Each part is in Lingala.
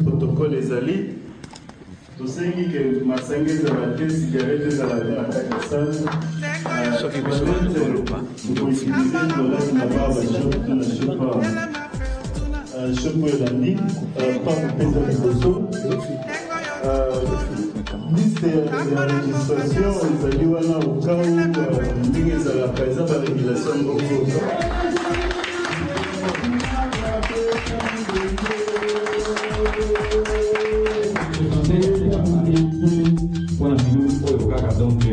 protocole ezali tosengi ke masanga ezala te cigarette ezala te na kati ya sale soki biso bakoluba tokoutilize dolari na baa bashop na shop oyo elandi pa kopesa liboso liste ya registration ezali wana okau ndenge ezalaka eza barégulation moko Buona minuto oyo kaka donc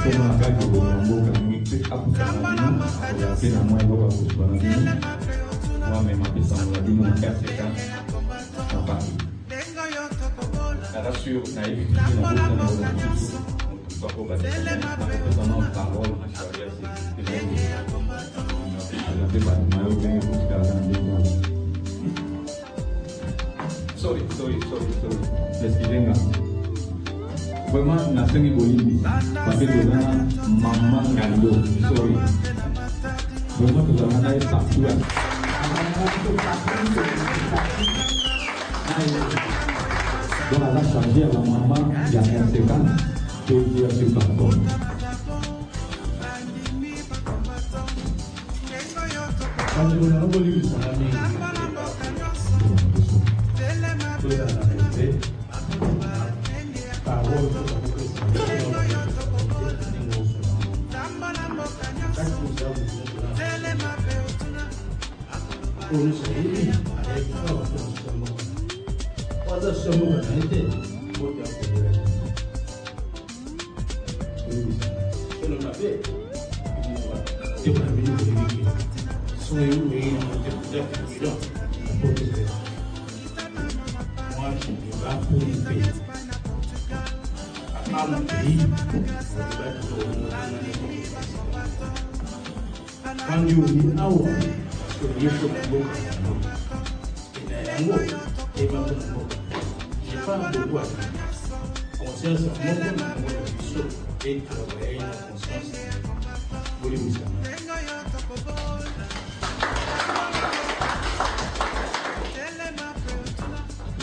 toma na kaki okomboka mingi akutana bino na mwa eboka kosubana bino mwamema pesangola bino na kati eka na paki narassure nayebi kiki na bokana oyo mosusu motutu akobasana parole na sharia pe batima yo benge kotikala na ndenge sorry excusez-moi vraiment nasengi boyimbi bape tozana mama ngando sorry vraiment tozala naye partout donc aza chargé ya bamama ya conséquence todia sur pardon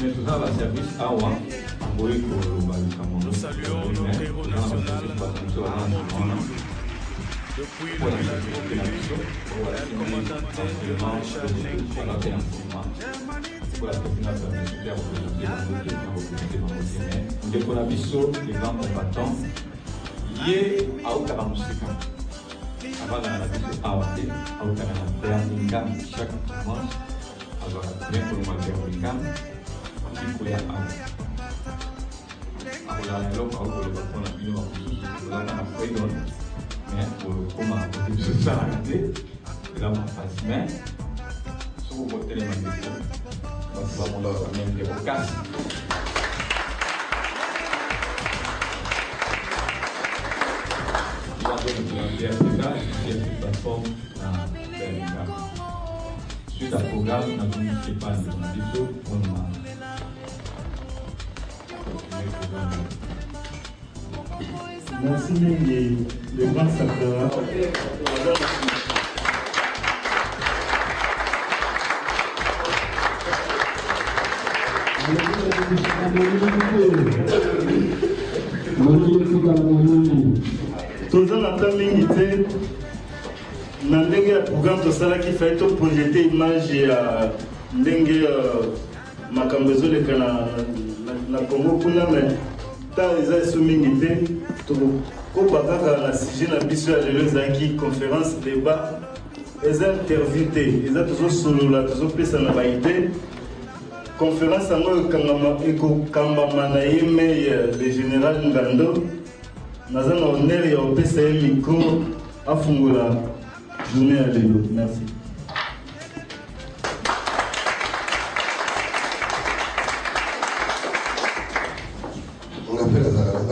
Mais tout ça va service à moi. Nous saluons notre héros national. Depuis le commandant de Maréchal suite à programme, nous n'avons pas de vidéo pour merci les grands sacreurs. Toujours la mingi te na ndenge ya programme tosalaki fai to projete image ya ndenge makambo ezoleka na Congo kuna me ntango eza esu mingi te tokokoba kaka na sujet na biso ya lelo ezalaki conférence débat eza interview te eza tozosolola tozopesa na baide conférence yango ekokambama na ye mail le général Ngando naza na honneur ya opesa ye micro afungola journée ya lelo. Merci.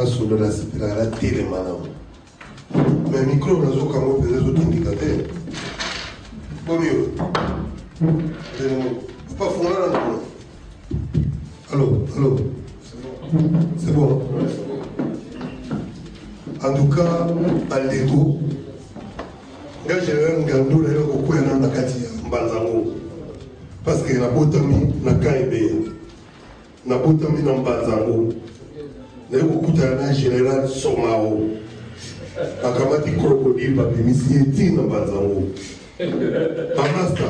Solo la tele manam. Mais micro na zo kamo pese zo indicateur. Bon mieux. Pas fondre là. Allô. C'est bon. En tout cas, Aldego. Là j'ai un gando là ko kwena na kati ya Mbanzango. parce que na botami na Kaibé, na botami na Mbanzango, na yokuta na général Somao, akamati crocodile babimisi eti na Mbanzango. Bamasta.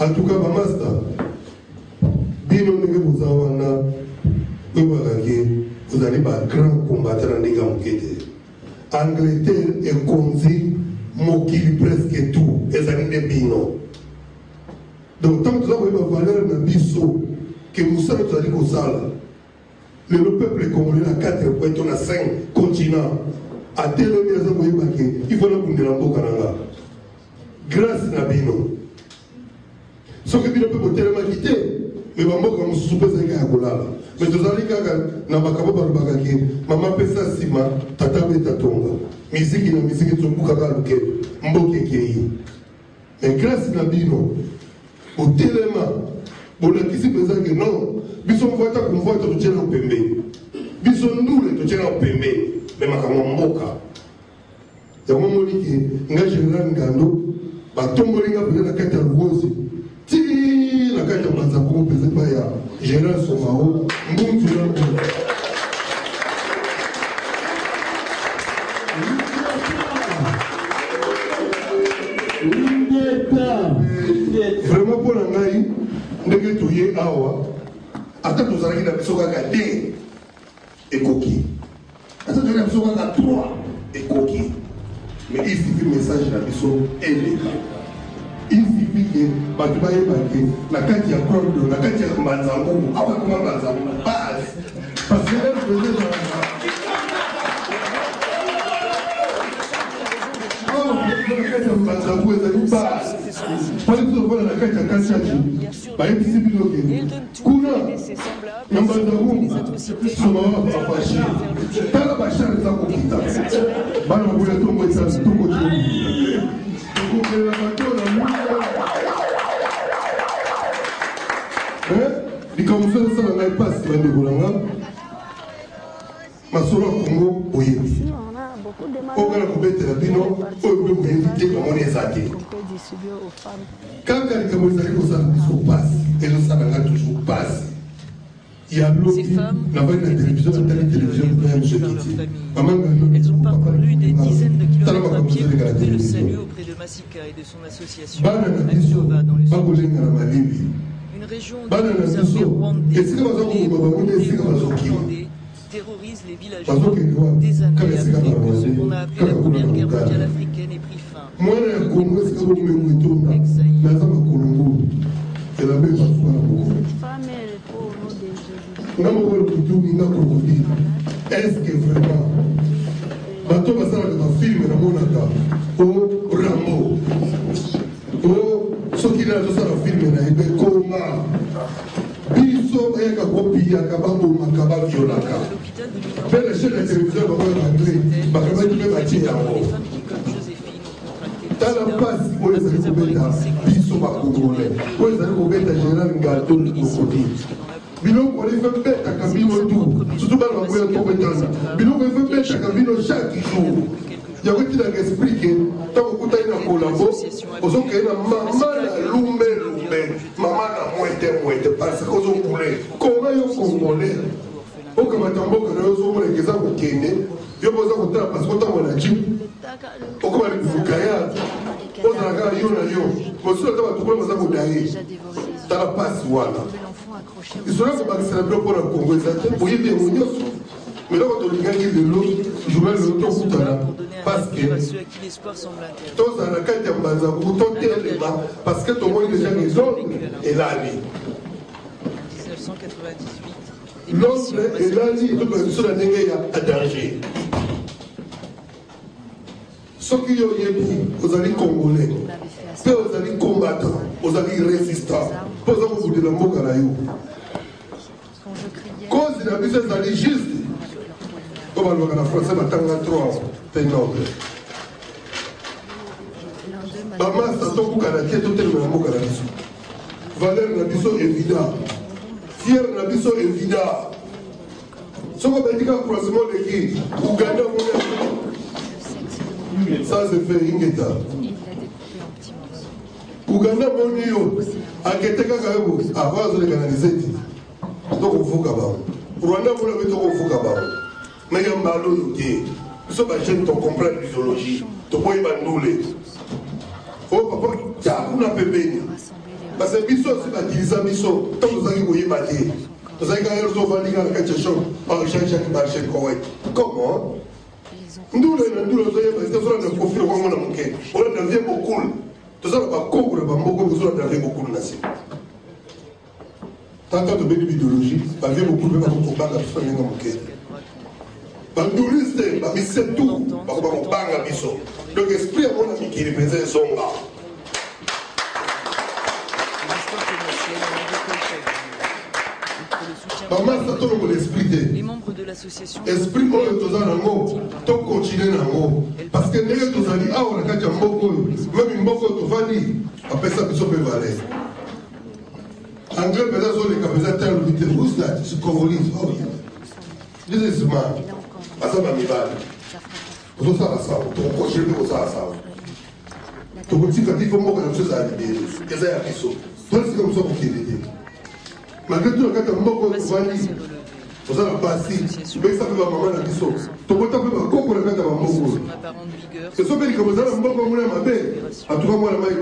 En tout cas, Bamasta, bino nenge buzawana, vous allez pas grand combattant en Négamukete. Angleterre est conduit, mokili presque tout, et ça n'est bino. Donc, tant que vous avez ma valeur dans biso, que vous savez que vous allez au sale, le peuple congolais a 4 points, on a 5 continents. À tel moment, il faut la boule la boca. Grâce à bino. Ce que bino peut tellement quitter. Mais maman comme suppose que akolala mais tozali kaka na makabo balobaka ke mama pesa sima tata beta tonga miziki na miziki tsobuka ka luke mboke kei mais grâce na bino au telema bolakisi pesa que non biso mvata kumvata tuchena upembeni biso ndule tuchena upembeni mais makambo mboka yango moniki nga général Ngando batombolinga pesa na kata ruozi ti la carte de Banzako pesait pas ya général Somao mbuntu na vraiment pour la ngai ndenge toye awa ata tozalaki na biso kaka 2 ekoki ata tozalaki na biso kaka 3 ekoki mais il suffit message na biso eleka. Il suffit que Batubaye Baké, la Katia Cordo, la Katia Mbanzango, Awa Kuma Mbanzango, base. Parce qu'elle faisait dans la oh, la Katia Mbanzango est une base. Par exemple, la Katia Kassaji, Baye Sibiloke, Kuna, Mbanzango, Somava Papachi, Tala Bachar est à Kokita, Bana Bouletombo est à Toko. Les commissaires de ça n'avaient pas si mal de Bolanga. Ma soeur Congo, oui. Au Ghana, vous mettez la bino, vous évitez comment les attaquer. Quand les commissaires de ça passe, et le Sananga toujours passe. Il y a l'autre, la télévision, la télévision, elles ont parcouru des dizaines de kilomètres à pied pour trouver le salut auprès de Massika et de son association Aksova dans le sud. Une région où les armées rwandais terrorisent les villageois des années après que ce qu'on a appelé la première guerre mondiale africaine ait pris fin. Est-ce que vraiment bateau va faire un film dans mon attaque au Rambo au ce qui a un film dans le coma biso et kabopi ya kabambo makaba violaka belle chaîne de télévision va voir André bakaba qui peut bâtir yango dans la passe pour les alibeta biso bakongolais pour les alibeta général Ngando Kokodi Biloko on fait bête à Kabino tout, surtout dans la moyenne compétence. Biloko on fait bête à Kabino chaque jour. Il y a qui t'a expliqué, tant que tu as une collabo, aux autres qui ont maman la lumbe, maman la moite, parce qu'ils ont voulu. Comment ils ont congolais? Au Kamatambo, que nous avons les gens au Kenya, ils ont besoin de parce qu'on a dit. Au Kamatambo, on a gagné yo. Moi, je suis là pour vous dire, dans la passe, voilà. Ils sont là pour célébrer pour le Congo. Vous voyez bien, mais là, quand on gagne de l'eau, je vais le temps parce que tous dans la carte de Mbanzango, parce que tout le monde est déjà les hommes et l'année. 1998. L'homme et l'année, sur la négaïa à danger. Ceux qui ont été, vous allez congolais, vous allez combattants, vous allez résistants, vous allez vous dire le mot Karaïou. Cause de la vie, vous allez juste. Comme on va en français, maintenant, 3 c'est noble. Maman, ça tombe au Canada, tout est le même mot Canada. Valeur n'a pas évident. Fier n'a pas évident. Ce qu'on va dire, croisement de qui Ouganda, Ça se fait Ingeta. Uganda Monio, Aketeka Kayo, avant de canaliser. Donc au Fukaba. Rwanda vous l'avez au Fukaba. Mais il y a un ballon qui ce que ton comprendre l'idéologie. Tu peux y bandoler. Oh papa, tu as un peu. Parce que biso c'est la division biso. Tant que vous avez voulu battre. Vous avez gagné le souvent liga la question par Jean-Jacques Marchel Koweït. Comment? Nous les parce que ça ne confie pas mon amour. On a devient beaucoup. Tout ça va comprendre beaucoup vous on a devient beaucoup de nation. Tant que de l'idéologie, va bien beaucoup de gens pour battre la personne en manquer. Banduliste, mais c'est tout. Parce qu'on bang à biso. Donc esprit à mon ami qui représente son gars. Les membres de l'association esprit continuer parce que même après ça anglais malgré tout, quand on a passé, mais ça fait maman la mission. Tu peux taper ma coco la carte à maman. C'est ça qui commence à me ma belle. À tout moment, la maille,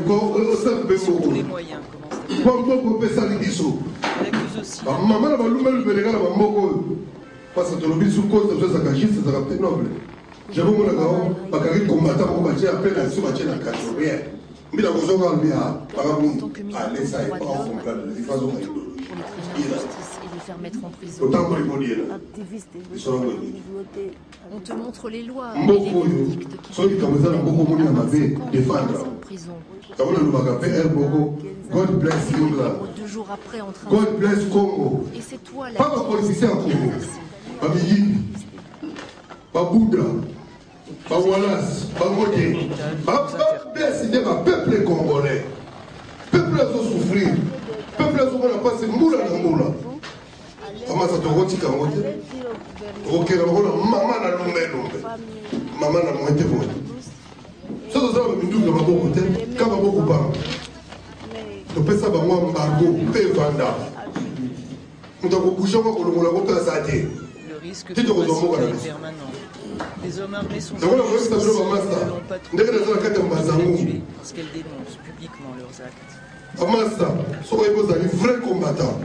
ça fait beaucoup. Quand on peut faire ça, les bisous. Maman, la maman, le bénégal, la maman, parce que tu l'oublies sous cause de ça, ça va être noble. J'avoue, mon agent, ma carrière combattant, mon bâtiment, après la sous-bâtiment, la carte, rien. Mais la maison, on vient, par exemple, allez, ça est pas en fond, de façon et les faire mettre en prison. On te montre les lois et les verdicts qui sont en prison. God bless Lingla. 2 jours après, en train God bless Congo. Et c'est toi là. Pas un politicien en Congo. Pas Biyini. Pas Bouddha. Pas Wallace. Pas Moté. Pas décider ma peuple congolais. Peuple a souffrir. Peuple a passé moula na moula. Comment ça te retire quand on dit? Ok, maman na lumbe. Maman na moité moité. Ça doit être une double beaucoup de temps. Quand on beaucoup pas. Tu peux savoir moi embargo, paye vanda. Nous avons bougé encore le moula pour ça. Le risque de massacre est permanent. Les hommes armés sont pas tués parce qu'elles dénoncent publiquement leurs actes. Amasa, soyez vos amis, vrais combattants.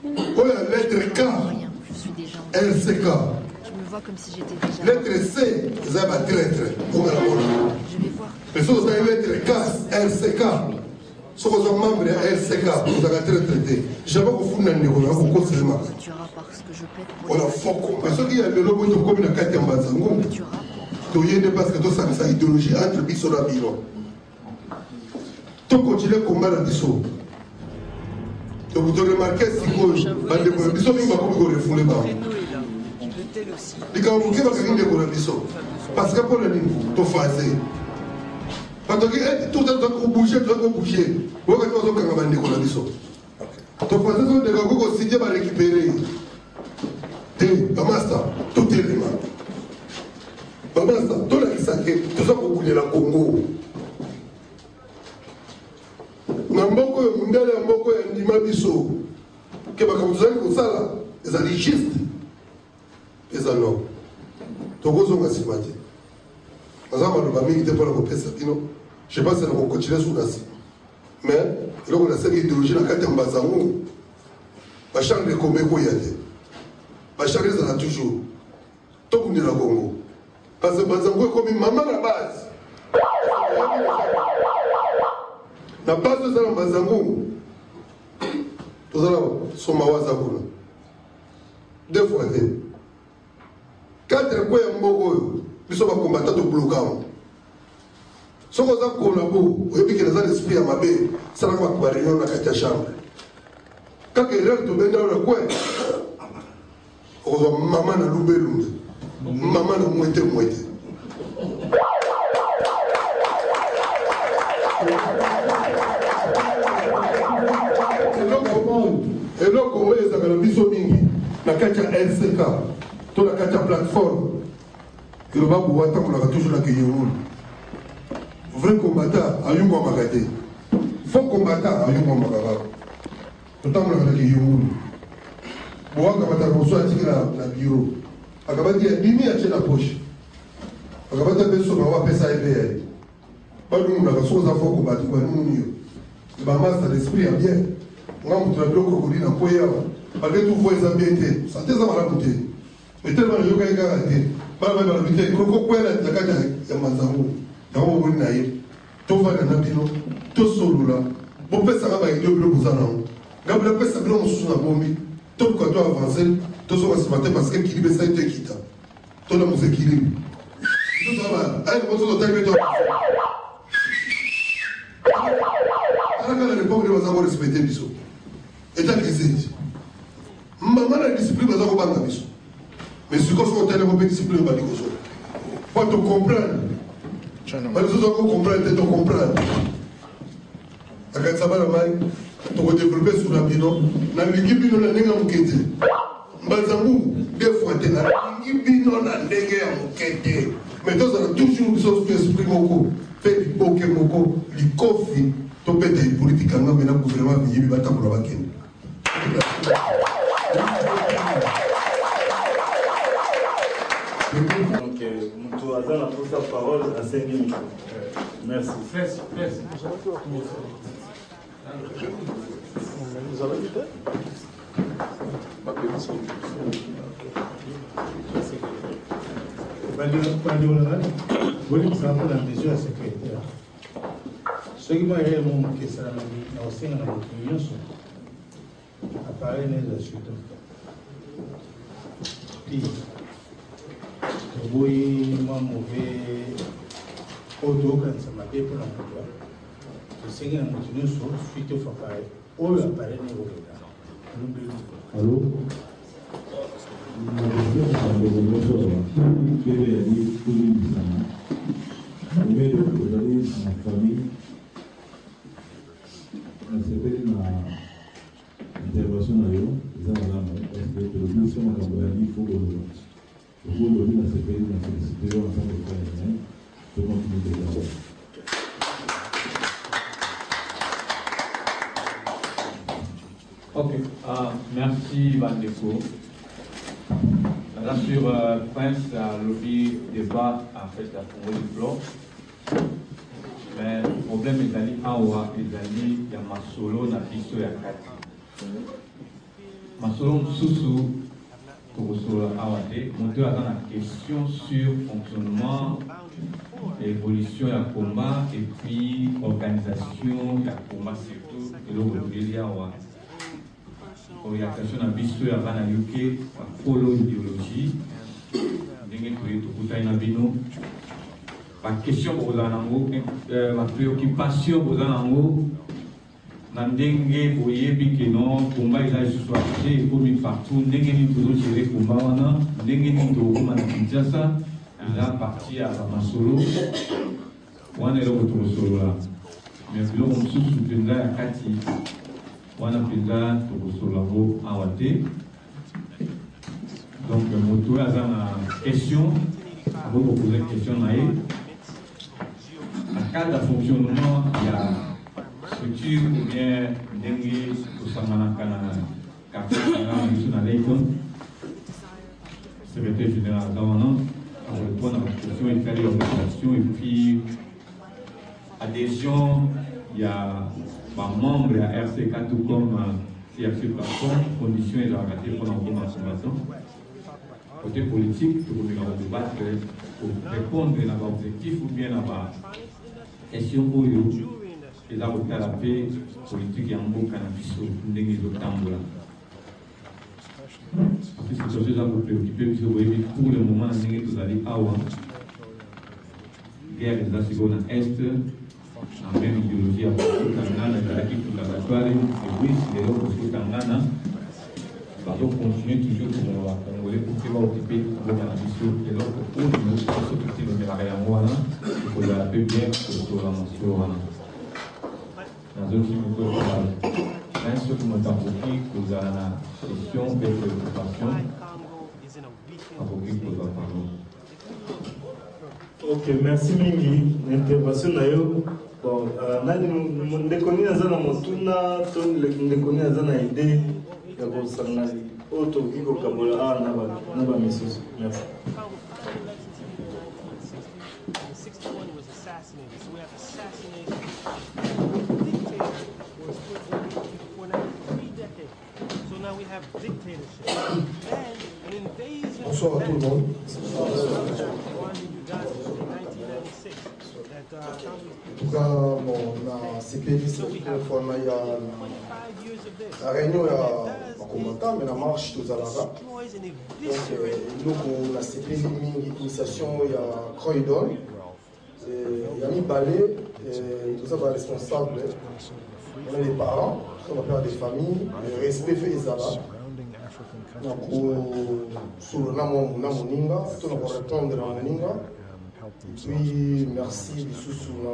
Oh la lettre K, LCK. Je me vois comme si j'étais déjà. Lettre C, vous avez un traître. Je vais voir. Mais si vous avez lettre K, LCK. Si vous êtes membre de LCK, vous avez un traité. Je vais vous foutre dans le nez, vous conseillez ma carte. Tu auras parce que je plaide pour. On a fort combat. Ceux qui ont le lobo, ils ont commis la carte en bas. Tu y es parce que tu as une idéologie entre Bissot et Bino. Tu continues à combattre la Bissot. Tu remarquez si vous avez des Bissot, il va vous refouler. Les gars, vous avez des Bissot. Parce que pour le niveau, tu fais. Parce que tout le temps, tu bouges, tu vas bouger. Vous avez des Bissot. Tu fais ça, des gars, vous aussi, tu vas récupérer. Bamasta, tout est les mains. Bamasta, tout le sacré, tout ça pour bouger la Congo. Namboko mundele mboko ya ndima biso ke bakamuzali kosala ezali juste ezalo tokozonga nsima te naza maloba mingi te mpona kopesa bino je pense na kokontinue sur na nsima mais eloko nasali idéologie na kati ya mbazango bacharge de kombe ekoya te bacharge ezala toujours tokundela Congo parce que mbazango ekomi mama na base na base de la Bazango, tout ça là, son mawaza kuna. 2 fois 2. 4 fois Mbogo, ils sont pas combattants de bloquant. Si on a collabo, et puis qu'ils ont l'esprit à ma baie, ça n'a pas de réunion dans la chambre. Quand ils rentrent dans le coin, on va maman na loubé loubé, maman na moité moité. Et là, comment ils ont biso mingi, la katia LCK, toute la katia plateforme, que le babu wata on a toujours la cueillir. Vrai combattant, a eu moi magaté. Faux combattant, a eu moi magara. Pourtant, on a cueillir. Bon, quand on a reçu un bureau, on a dit Mimi a la poche. On a dit que on va faire ça et pas nous, on a reçu un faux combattant. Le master d'esprit a bien. On a montré le bloc crocodile en poids. Malgré tout, vous voyez ça bien été. Ça t'est ça mal à côté. Mais tellement de gens qui ont raté. Pas mal de gens qui ont raté. Il y a des mazamou. Il y a des gens qui ont raté. Tout va dans le bino. Tout solo là. Bon, peut-être ça va être deux blocs aux anneaux. Gabriel, peut-être ça va être sous la bombe. Tout le côté avancé. Tout ce qu'on va se battre parce qu'il y a ça été quitté. Tout le monde s'équilibre. Tout ça va. Allez, on va se tailler. À l'époque, nous avons respecté Bissot. Et tant que c'est. Maman a discipline, nous avons pas de Bissot. Mais ce qu'on fait, nous avons discipline, nous avons dit que faut te comprendre. Nous avons comprendre, tu comprendre. Quand ça va la maille, tu vas développer sur la bino. Dans l'équipe, nous avons un mouquette. Mbazamou, des fois, tu as l'équipe, nous avons un mouquette. Mais nous avons toujours une chose qui exprime beaucoup. Fait du bokeh moko, du coffee. Donc, les politiques en Ghana, le gouvernement vient de battre pour la vague. Donc, Moutou Azan a pris sa parole à 5 minutes. Merci. Merci. Vous avez dit la mesure à sécurité. Ce qui m'a réellement que ça n'a aussi une opinion apparaît les suites. Puis, oui, moi, mauvais auto quand ça m'a fait pour l'emploi. C'est une opinion sur suite au appareil. Ou l'appareil niveau de allô? Ok, merci Vandeko. Là sur Prince, le débat en fait la Congo du bloc. Mais le problème est d'aller à Oua et d'aller à Masolo, na Biso et à Kati. Masolo Msusu, Kogosolo Awade, monter dans la question sur fonctionnement, évolution et combat, et puis organisation et combat surtout, et le Oua. Orientation à Biso et à Banayuke, à follow idéologie, ma question pour ma préoccupation pour vous, Nandenge, voyez, que non, combat il a juste acheté, il faut mettre partout, n'engagez pas gérer combat, n'engagez pas Kinshasa, il a parti à Masolo, on est là au Solo là. Mais là, on se soutient là à Kati, on a pris là au Solo à Wate. Donc, je vais poser une question, je vais poser une question. En cas de fonctionnement, il y a structure ou bien dengue au Samanakana, secrétaire général d'Awana, pour répondre à la question et faire l'organisation. Et puis, adhésion, il y a un membre à RCK tout comme CRC plateforme, conditions et regardé pour l'encontre. Côté politique, pour débattre, pour répondre à l'objectif ou bien à la question pour eux, et là, vous avez la paix politique et en bon cannabis, vous avez des tambours. C'est ce que vous préoccupez, parce que vous voyez, pour le moment, vous allez à Awa. Guerre des Assigons à Est, la même idéologie à Tangana, la équipe de la Batoire, et oui, c'est là parce que Tangana. Donc, continuer toujours pour les Congolais pour pouvoir occuper le cannabis et l'autre pour nous s'occuper de la réaction pour la paix bien pour la nation. Dans un film que vous avez, même ceux qui m'ont apporté, vous avez la question, des préoccupations, apporté pour la parole. Ok, merci mingi. L'intervention d'ailleurs. Bon, ndekoni aza na motuna to ndekoni aza na idée ya kosanga oyo tokoki kokabola awa na bamisusu. Merci. Bonsoir à tout le monde. En tout cas, bon, la CPI, c'est la réunion à combattant, mais la marche tous à la rap. Donc, la CPI, l'initiation, il y a Croydon, il y a mis Ballet, tout ça va être responsable. On a des parents, on va faire des familles, le respect fait les arabes. Sur le nom Moninga, tout le monde répond de la Moninga. Puis merci sous le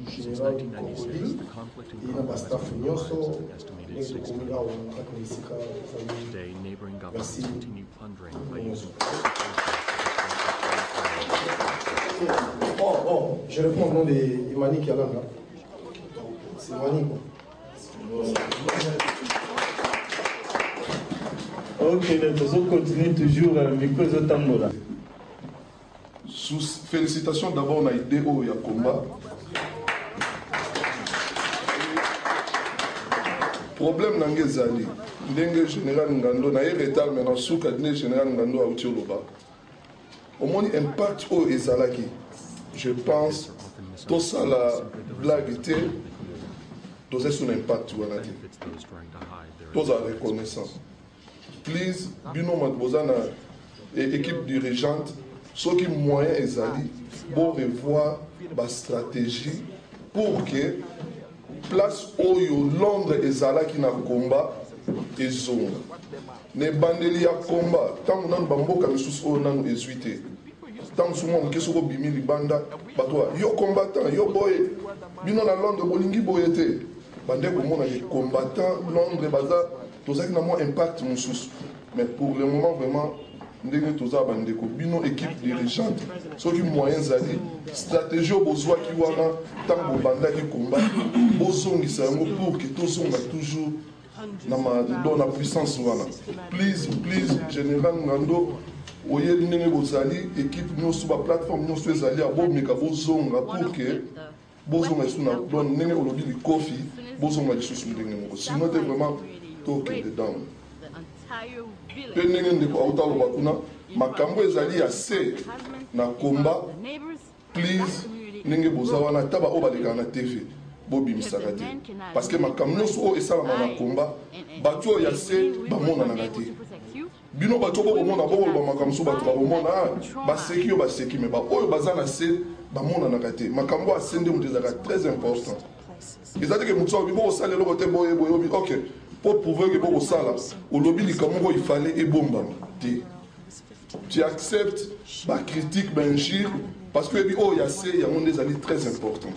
général Kokoli et la staff Nyoso merci. Je réponds au nom de Imani qui est là. C'est Imani. Ok, nous continuons toujours avec les Tambola. Félicitations d'abord à l'IDEO et à combat. Problème dans les années, le général Ngando, na retard maintenant sous le général Ngando a outil loba. Au moins impact au ezalaki. Je pense tout ça la blague était tout ça son impact ou anati. Tout ça reconnaissance. Please, bino matbozana équipe dirigeante. Ce qui est moyen ezali pour revoir la stratégie pour que place oyo Londres ezala qui na combat ezonga ne bandeli ya combat tant nan bamboka misusu oyo nanu ezuite tant souvent on keso ko bimi libanda batwa yo combattant yo boye bino na Londres bolingi boye te bande ko mona les combattants Londres baza tozaki na mo impact mususu mais pour le moment vraiment ndenge toza bandeko bino équipe dirigeante soki moyens ali stratégie bozwa ki wana tango bandaki combat bozongisa yango pour que tozonga toujours dans la puissance wana. Please général Ngando oye ndenge bozali équipe nyonso ba plateforme nyonso ezali abomeka bozonga pour que bozonga suna don ndenge olobi li kofi bozonga lisusu ndenge moko sinon te vraiment toke dedans. Pe ndenge ndeko autaloba kuna makambo ezali ya se na komba please ndenge boza wana taba oyo balekaka na tv bobimisaka te parce que makambo nyonso oyo esalama na komba bato oyo ya se bamonanaka te bino bato oyo bomona bokoloba makambo so bato babomona baseki oyo baseki me baoyo baza na se bamonanaka te makambo ase nde moto ezalaka très important ezali ke moto oyo bokosala eloko te boye boye ok pour prouver que beaucoup ça là, au lobby du Cameroun il fallait et bon tu acceptes la critique benjir parce que oh il y a des alliés très importants.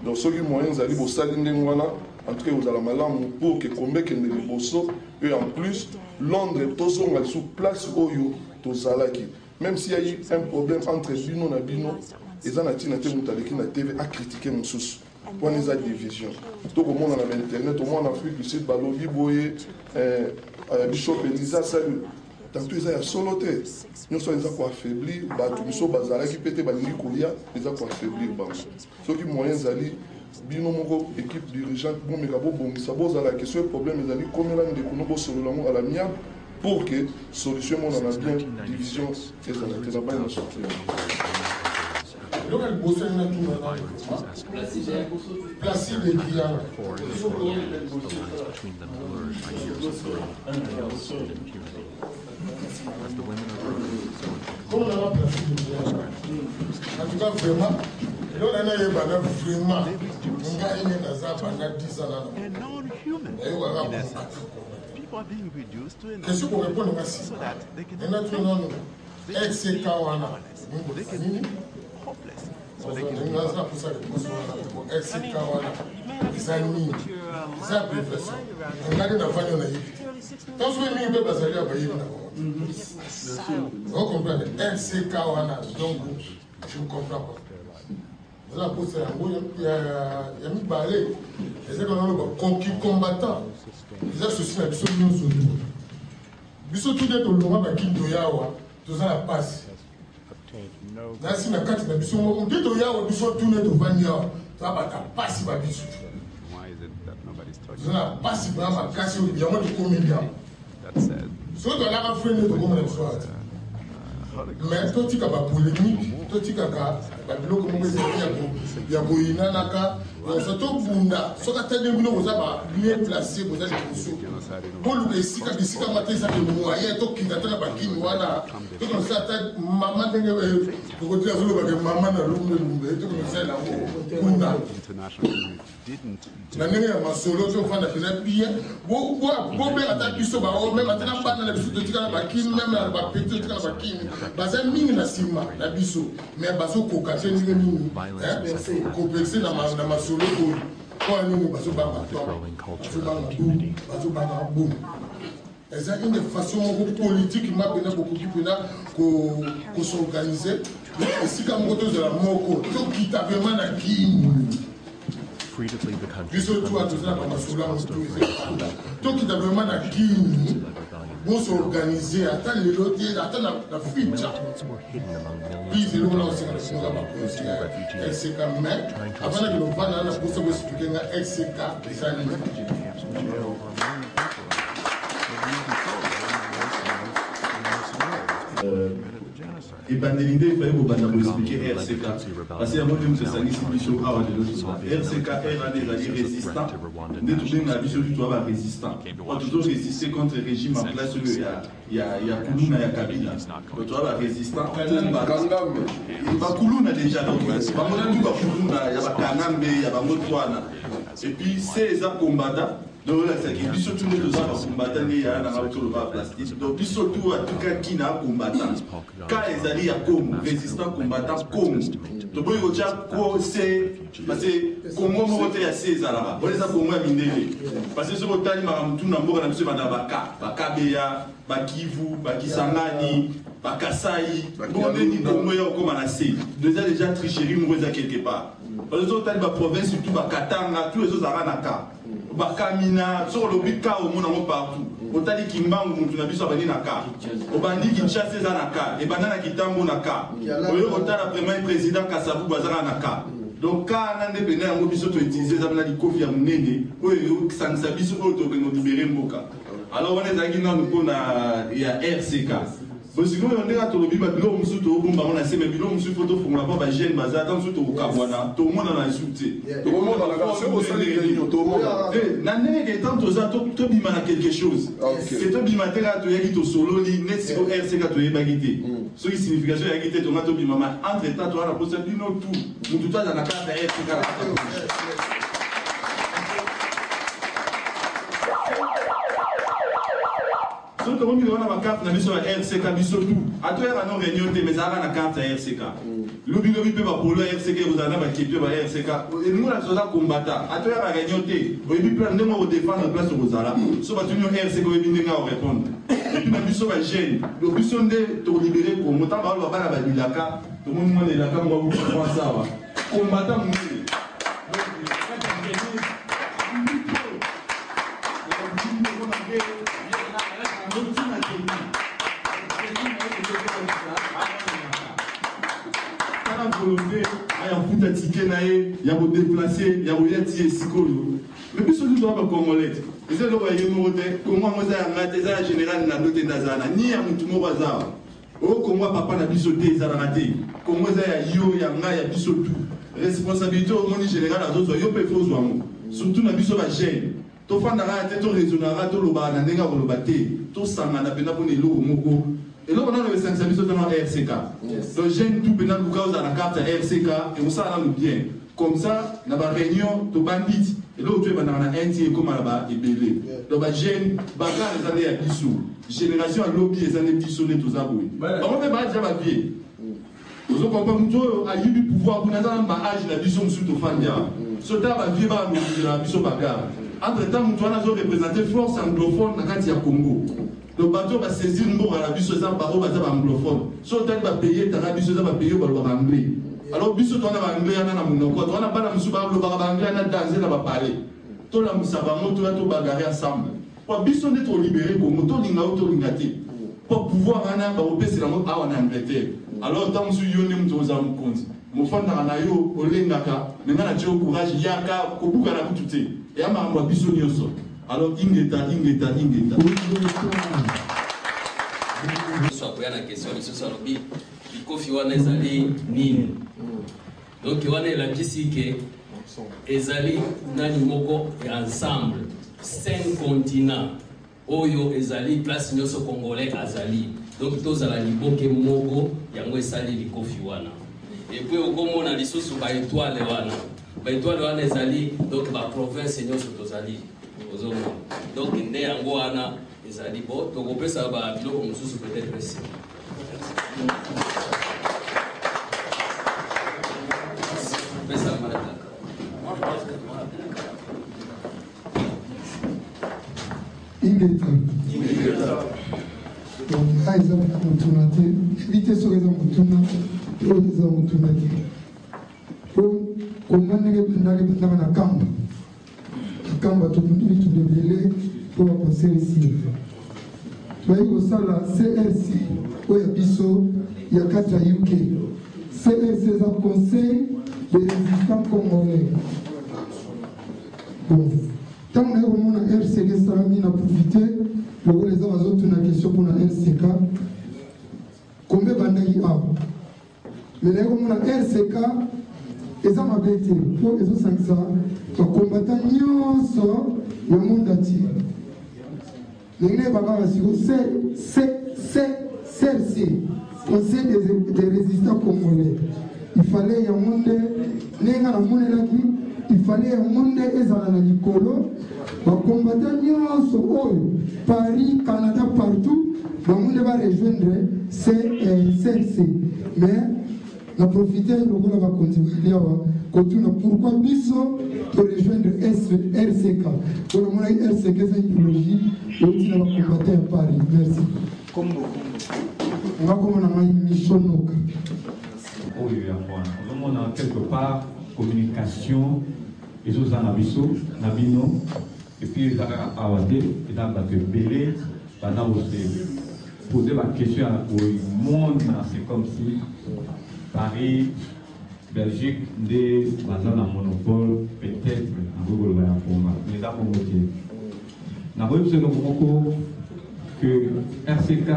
Donc ceux qui moyens alliés au salin wana entre aux alamalam pour que combat que les bosso et en plus Londres tozo ngal sous place oyo tozalaki même s'il y a eu un problème entre bino na bino et en atina te mutaleki na TV a critiquer mon sous. On a des divisions. Tout le monde a internet, au moins en Afrique du Sud, Balobi Boye, Bishop Elisa, salut. Tant que ils ont soloté, nous sommes affaiblis, nous sommes bazala qui pète Balingi Koulia, ils ont affaiblir. Ceux qui moyens ali, bino moko équipe dirigeante, bon mais gabo bon, ça pose à la question problème ils ali combien d'années de konobo sur le à la mienne pour que solution on en a bien division et ça n'a pas une sortie. Donc elle bosse na tout maintenant. Placide les clients. Comment on a placé les clients? En tout cas vraiment, là on a eu vraiment on a eu des azar pendant 10 ans. People are being reduced to an so that they can hopeless. So they can ça préfet on a des enfants on a eu tant que nous peut passer à bailler vous comprenez RCK wana donc je ne comprends pas vous la posez il y a mis balai et c'est quand même conquis combattant ils ont souci la biso nous sur nous biso tout est au loma ba kindo yawa tout ça la passe là si na kati na biso on dit to yawa biso tout est au vania ça va ta passe ba biso ça la passe ba ma kasi il y a moins de combien so to la ka freine to comme le soir mais to tika ba polémique to tika ka ba biloko mo ya ko inanaka surtout bunda so ka tande bino ko ba bien placé ko za ko bolu ke sika bisika mate za ke moyen to kinga tana ba kini wana to ko sa ta mama ndenge ko tira zo ba ke mama na lumbe to ko sa la bunda na ndenge ya masolo to fana kina bien bo be ata biso ba o même atana ba na biso to tika ba kini même ba pete tika ba kini baza mingi na sima na biso mais baso koka teni mingi complexe na masolo ko kwa nini baso banga to baso banga bu baso banga bu eza une façon politique ma pena beaucoup plus pena ko s'organiser et si comme moto de la moko to kita vraiment na kini biso tu atuzana ba masolo to kita vraiment na kini bon s'organiser, attendre les lotiers, attendre la fuite. Puis c'est là où on s'est LCK, mais avant que nous parlions de la bourse, vous expliquez LCK, les amis. Et Bandelinde, il fallait vous expliquer RCK. Parce qu'il y a un moment où c'est ça qui s'est mis à RCK est résistant. Dès que tu as vu tu dois résistant. Quand tu dois résister contre le régime en place, il y a Koulouna, il y a Kabila. Tu dois résistant. Koulouna déjà, donc il y a Kanambe, il y a Motouana. Et puis, c'est ça combattant. Donc là, c'est qu'il y a surtout les deux ans combattant, il y a un autre plastique. Donc, surtout à tout cas qui n'a combattant. Quand les alliés comme résistants combattants, comme. Donc, il y a c'est. Parce que, comme moi, je suis à 16 ans là-bas. On les a pour moi minérés. Parce que ce que je suis tout n'importe quoi, je suis à Bakabeya, Bakivu, Bakisangani, Bakasai. Bon, on est dit pour moi, comme on a assez. Déjà tricherie, nous sommes quelque part. Parce que les autres provinces, surtout Bakatanga, tous les autres Aranaka. Bakamina, sur le bika au monde partout. Otali Kimbangu, nous avons vu Naka. Obandi qui chasse les Anaka. Et Banana qui tambo Naka. Otala premier président Kassabou Bazara Naka. Donc, quand on a des gens qui ont utilisé les Kofi à Mounene, ça ne s'habille sur l'autre que nous libérons Mboka. Alors, on est à il y a RCK. Parce que on est à Tolobi, mais l'homme sous le bomba, on a ces mêmes l'homme sous photo, on n'a pas gêne, mais attends, sous le Kabwana, tout le monde en a insulté. Tout le monde en a insulté, tout le monde. N'année que tant aux autres, tout bima na quelque chose. C'est tout bima terre, tu es au solo, net si au RCK, tu es bagité. Ce qui signifie que tu es bagité, tu as tout bima, entre temps, tu as la possibilité de tout. Nous tout à dans la carte RCK. Donc, comme on a ma carte, on a mis sur la RCK, tout. À toi, on a réunion, mais ça a la carte RCK. Lobby peut pas pour le RCK, vous avez qui peut RCK. Et nous, la chose à combattre. À toi, on a réunion, vous avez plein de mots défendre la place aux Zala. Sauf que tu as RCK, vous avez répondre. Et puis, on a mis sur la gêne. Le but, c'est de libérer pour monter par le bas à la Bilaka. Tout le monde est là, comme on va vous faire ça. Combattant, il y a des déplacés, il y a des déplacés. Mais puis surtout, il y a des Congolais. Et c'est là où il y a des Congolais. Comment on a des général dans notre Nazana, ni à Moutoumou Bazar. Oh, comment papa n'a pas sauté, ça n'a raté. Comment il y a yo, il y a des sauté. Responsabilité au monde général, à d'autres, il y a des choses. Surtout, il y a des choses à gêner. To fanda ra te to raisonnera to loba na nenga ko lobate to sanga na pena pone lo moko et là on a le sensa biso dans RCK donc jeune tout pena lu cause à la carte RCK et on ça là bien comme ça na ba réunion to bandit et là tu es dans na NT comme là-bas et belé donc ba jeune ba ga les années à biso génération à lobby les années biso les tous aboué on fait pas déjà ba vie vous comprenez muto a eu du pouvoir pour na ba âge na biso musu to fandia so ta ba vie ba no la biso bagarre entre-temps moto wana azoreprésente force anglophone na kati ya Congo. Le bateau va saisir le mot à la biso ça par baza anglophone. So tant va payer ta biso ça va payer ba anglais. Alors biso to na anglais na monoko, to na bana musu ba anglais na danser na ba parler. To la musaba moto to bagarrer ensemble. Pour biso d'être libéré pour moto linga auto lingati. Pour pouvoir ana ba opesi la moto en Angleterre. Alors tant musu yone muto za mukonzi. Mofanda na yo olengaka, nenga na tio courage yaka ko buka na kutute. Et ama mwa biso nyonso. Alors ingeta. Soit pour la question de ce salobi, il confie wana ezali nini. Donc wana la kisi que ezali nani moko et ensemble 5 continents. Oyo ezali place nyoso congolais azali. Donc tozala liboke moko yango esali likofi wana. Et puis okomona lisusu ba étoile wana. Ba étoile wana ezali donc ba province nyoso tozali. Donc nde yango wana ezali bo tokopesa ba biloko mosusu peut-être ici. Ingeta. Donc aiza mutuna te, vite so eza mutuna, o eza mutuna te. Ko ngane ke na kamba. Kamba to tundi tu debele pour passer ici. Bayi ko sala CRC o ya biso ya kata UK. CRC za conseil des résistants congolais. Bon. Tant que nous avons RCK, ça a profité. Les autres ont une question pour la RCK. Combien de temps mais les RCK, ils ont bêté. Pour les autres, les combattants, ils ont le monde entier. Les CRC, Conseil des résistants congolais. Il fallait un monde, il fallait un monde ezala likolo ba combattant nyonso Paris, Canada, partout ba monde va rejoindre CRC. Mais la profiter le va continuer pourquoi biso pour rejoindre RCK. Pour le moment RCK c'est une idéologie et aussi la combattre à Paris. Merci. On va commencer à mission noka. Oh il y a on a quelque part communication et aux anabiso nabino et puis ils a awade et dans la belé pendant aussi poser la question au monde c'est comme si Paris Belgique des bazar un monopole peut-être en Google va combat mais là pour motiver n'a pas besoin de que RCK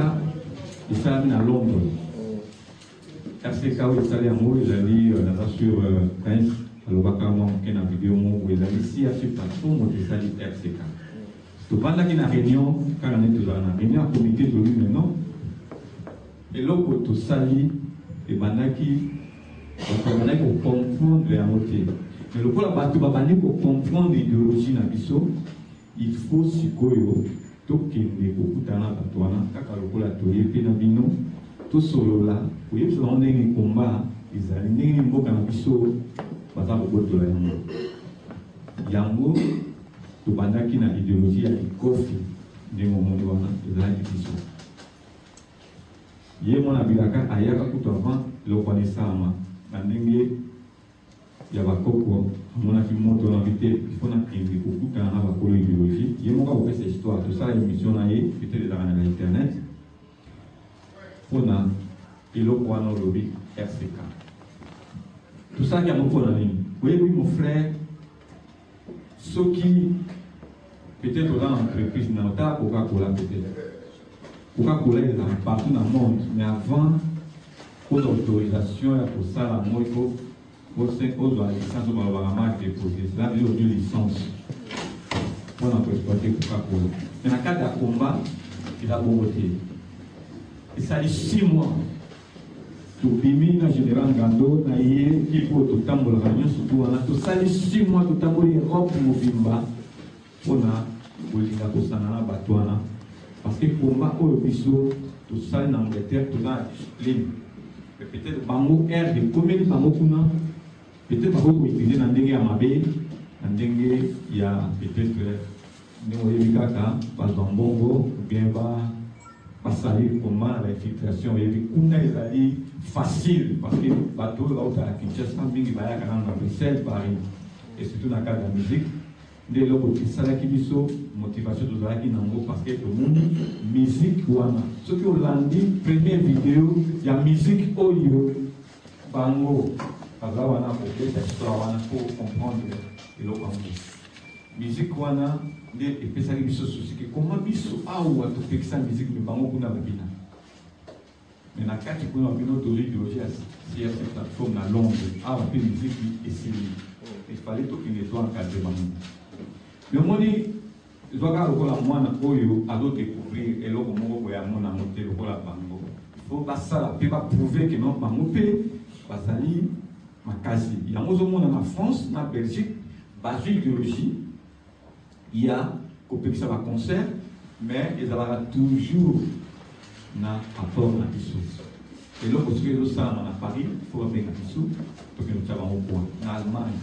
il s'amène à Londres. RCK où il s'allait en haut, il a dit sur Prince, alors on a une vidéo où il a dit si à ce plateau, on a dit RCK. Donc pendant qu'il y a une réunion, quand on est toujours en réunion, un comité de lui maintenant, et là où tout sali, et pendant qu'il pour comprendre la moitié. Mais le problème c'est que pour comprendre l'idéologie Nabiso, il faut sikoyo, tout qui est beaucoup de temps, quand on a le problème tout solo là, vous voyez, on a un combat, ils ont un mboka na biso, baza bokoto la yango. Yango, to bandaki na idéologie ya likofi, ndenge omoni wana, ezalaki biso. Ye mona bilaka ayaka kutu avant, lokonesa ama, na ndenge ya bakoko, amonaki moto na vite, il faut na kende kokuta na bakolo idéologie. Ye moka kopesa histoire, tout ça émission na ye, peut-être ezalaka na internet. On a eloko wana lobby RCK. Tout ça qui a mon ligne. Oui, mon frère, ceux qui peut-être dans l'entreprise n'a Coca-Cola peut-être. Coca-Cola est partout dans le monde, mais avant, pour l'autorisation, pour ça, il faut la licence ou la marque déposée. C'est là que une licence pour exploiter Coca-Cola. Mais dans le cas de combat, il a beau voter. Et ça dit 6 mois. Tout bimi na général Gando na yé qui pour tout tambour la réunion surtout on a tout ça dit 6 mois tout tambour Europe mobimba on a bolinga ko sanana batwana parce que combat au biso tout ça en Angleterre tout ça ligne peut-être bango air de combien bango kuna peut-être bango utiliser na ndenge ya mabe ndenge ya peut-être nous kaka bazambongo bien ba salir comment la infiltration et kuna ezali facile parce que bateau là où ta Kinshasa mingi ba ya kana na Bruxelles Paris et surtout dans le cadre de la musique dès lors que ça qui biso motivation de la qui nango parce que tout le monde musique wana ce que Hollandi première vidéo il y a musique oyo bango parce wana pour cette histoire wana pour comprendre le bango musique wana et puis ça biso souci que comment biso awa to fixa musique mais bango kuna babina mais na kati kuna bino to l'idéologie si cette plateforme à Londres awa pe musique et c'est il fallait que les gens encadrent bango mais moi dit je dois garder la moine oyo à d'autres découvrir et l'autre mot boya mona monter le la bango il faut pas ça peut pas prouver que non bango pe basali makasi il y a mozo mona na France na Belgique base idéologie il y a coupé ça va concert mais ils aura toujours na apport na biso et là parce que nous ça à Paris il faut bien biso pour que nous savons au point en Allemagne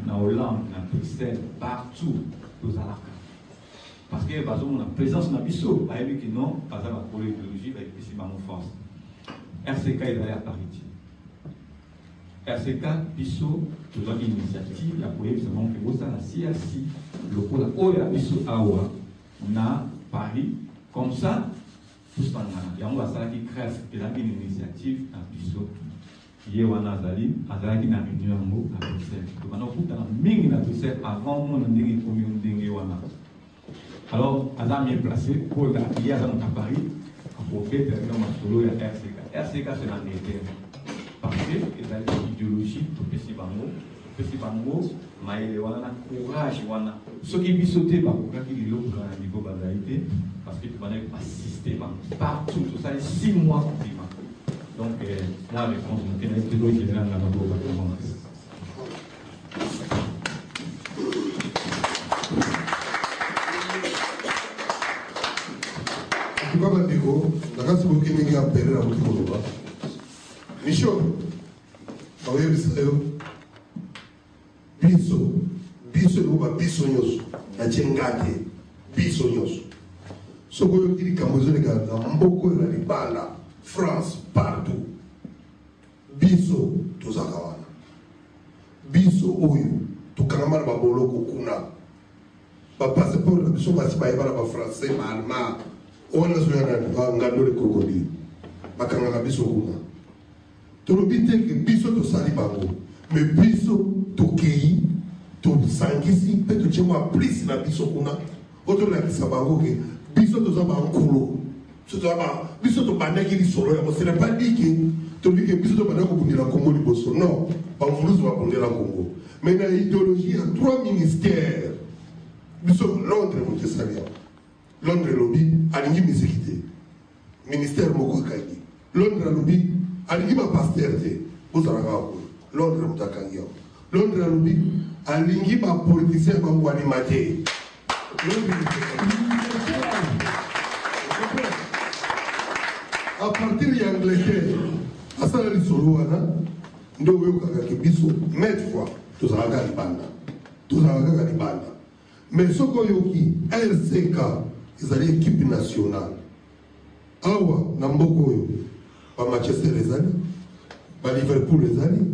na Hollande na Bruxelles partout nous allons parce que basons on a présence na biso ba yebi que non pas ça va pour l'idéologie va ici ma force RCK il va à Paris RCK biso nous avons une initiative la pour justement que ça la CRC le pôle oya biso awa na Paris comme ça tout ça il y a un ça qui crée une initiative à biso qui est wana azali qui na réunion ngo à Bruxelles donc on a kuta na mingi na Bruxelles avant mon ndenge commune ndenge wana alors azam bien placé pour la hier à Paris pour faire un solo ya RCK c'est l'Angleterre parce que il a une idéologie pour pesi bango maile wana na courage wana ce qui bisoté ba ko kaki lilo kwa niveau bazalité parce que tu vas assister partout tout ça 6 mois prima donc la réponse est une idéologie générale dans le gouvernement Baba Biko, nakasi bokingi apere na mukolo. Micho, bawe bisayo. Biso luba biso nyoso. Na chengate biso nyoso. Soko yo kiri kamozone ka mboko na libala, France partout. Biso tozakawana. Biso oyo tukangamana baboloko kuna. Ba passeport na biso basi ba yebala ba français ba allemand. On a besoin d'un de crocodile. Bakanga biso kuna. Tolobi te que biso to sali bango. Mais biso to kei to sangisi pe to chema plus na biso kuna. Oto la bisa bango ke biso to zaba nkolo. So to ba biso to bandaki li solo ya mo ce n'est pas dit que to dit que biso to bandako bundela Congo li boso. Non, ba muluzu ba bundela Congo. Mais na idéologie il y a 3 ministères. Biso Londres mo tesalia. Londres lobby alingi misikité ministère moko kangi Londres lobby alingi ba pasteur te ozaranga ko Londres mutakangi Londres lobby alingi ba politicien ba ngwani mate à partir de l'Angleterre asala li solo wana ndo wewe kaka biso mettre fois tozaranga libanda mais soko yoki RCK ils allaient équipe nationale. Awa, Namboko, pas Manchester les années, pas Liverpool les années,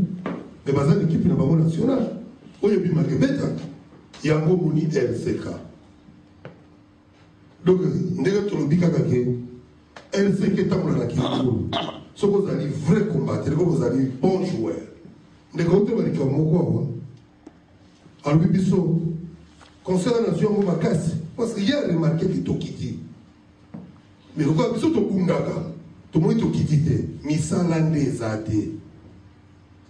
mais pas l'équipe nationale. Oyebi Magebeta, Yango Mouni LCK. Donc, ndenge tolobika kake LCK tambola na kilo. So vous allez vrai combattre, vous allez bon joueur. Ndenge ote balika moko awa. Alors biso concernant la nation makasi. Parce qu'il y a remarqué que tu quittes. Mais pourquoi tu es bundaka? Tu es quitté. Misala des athées.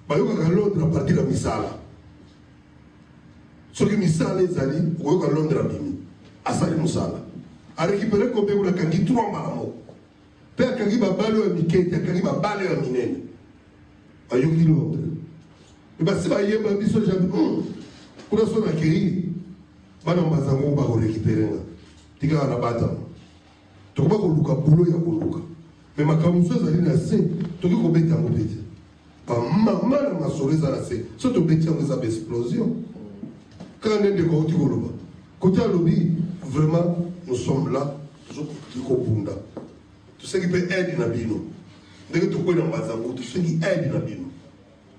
Bayoka Londres à partir de Misala. Ce que Misala est allé, Bayoka Londres à Bimi. Asali Musala. A récupéré comme on a kangi 3 malamo. Père kangi ba balo à Mikete, kangi ba balo à Minene. Bayoki Londres. Et bien si ba yemba biso jabi. Pour la son acquérir. Bana mbazango ba ko récupérer nga tika na bata to ko luka bulo ya koluka mais makamuso zali na se to ko beta ngo beta ba mama na masoleza na se so to beta ngo za explosion Quand on est de côté, côté lobby, vraiment, nous sommes là, toujours pour Bunda. Tout ce qui peut aider Nabino. Dès que tu connais Mbazango, tout ce qui aide Nabino.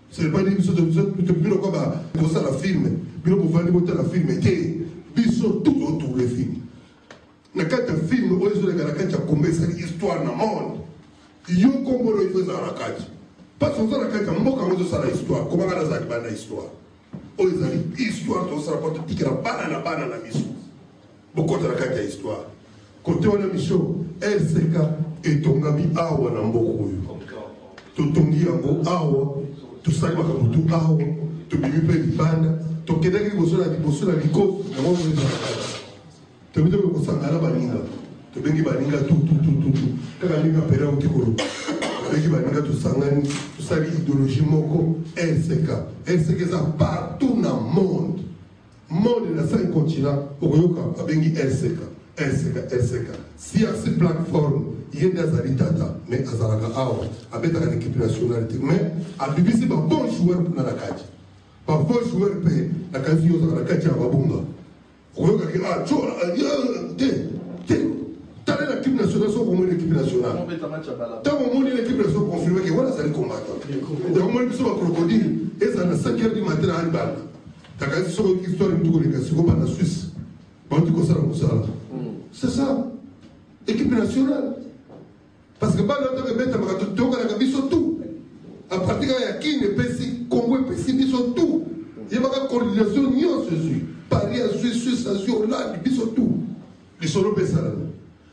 Ce n'est pas des bisous de Bino comme ça la film. Bino pour faire des la film. Et bisous tout autour des films. Na kata film, on est sur la kata comme ça, histoire dans le monde. Yo kombo lo ifeza la kata. Pas sur la kata, mboka mozo sa la histoire. Comment on a ça la histoire? On est allé histoire, on se rapporte que la banane la mission. Beaucoup de la kata histoire. Côté on a mission, LCK et Tongabi awa na mboko yo. Totongi yango awa, to sali makamutu awa, to bimi pe libanda, to kedaki boso la liko, na mo mo na kata. To bito ko sangala baninga. To bengi baninga tu. Kaka ninga pera utikolo. Bengi baninga to sangani, to sali idéologie moko LCK. LCK ça partout dans le monde. Monde dans 5 continents, okoyoka bengi LCK. Si à ces plateformes, il y a des alitata, mais azalaka awa, avec une équipe nationale, mais à BBC pas bon joueur pour la kati. Pas bon joueur pour la kati yo la kati ya babunga. Okoyoka ki chola t'as l'équipe nationale sans comment l'équipe nationale. Tant au monde l'équipe nationale confirmé que voilà ça les combattants. Donc moi je suis un crocodile et ça na 5h du matin à Alban. T'as qu'à sur une histoire de tout les gars, c'est comme la Suisse. Bon tu ça la c'est ça. Équipe nationale. Parce que bala ta beta maka toka na biso tout. À partir de qui ne pesi Congo pesi biso tout. Il y a pas coordination nyo Jésus. Paris à Suisse sur là biso tout. Les solo pesa.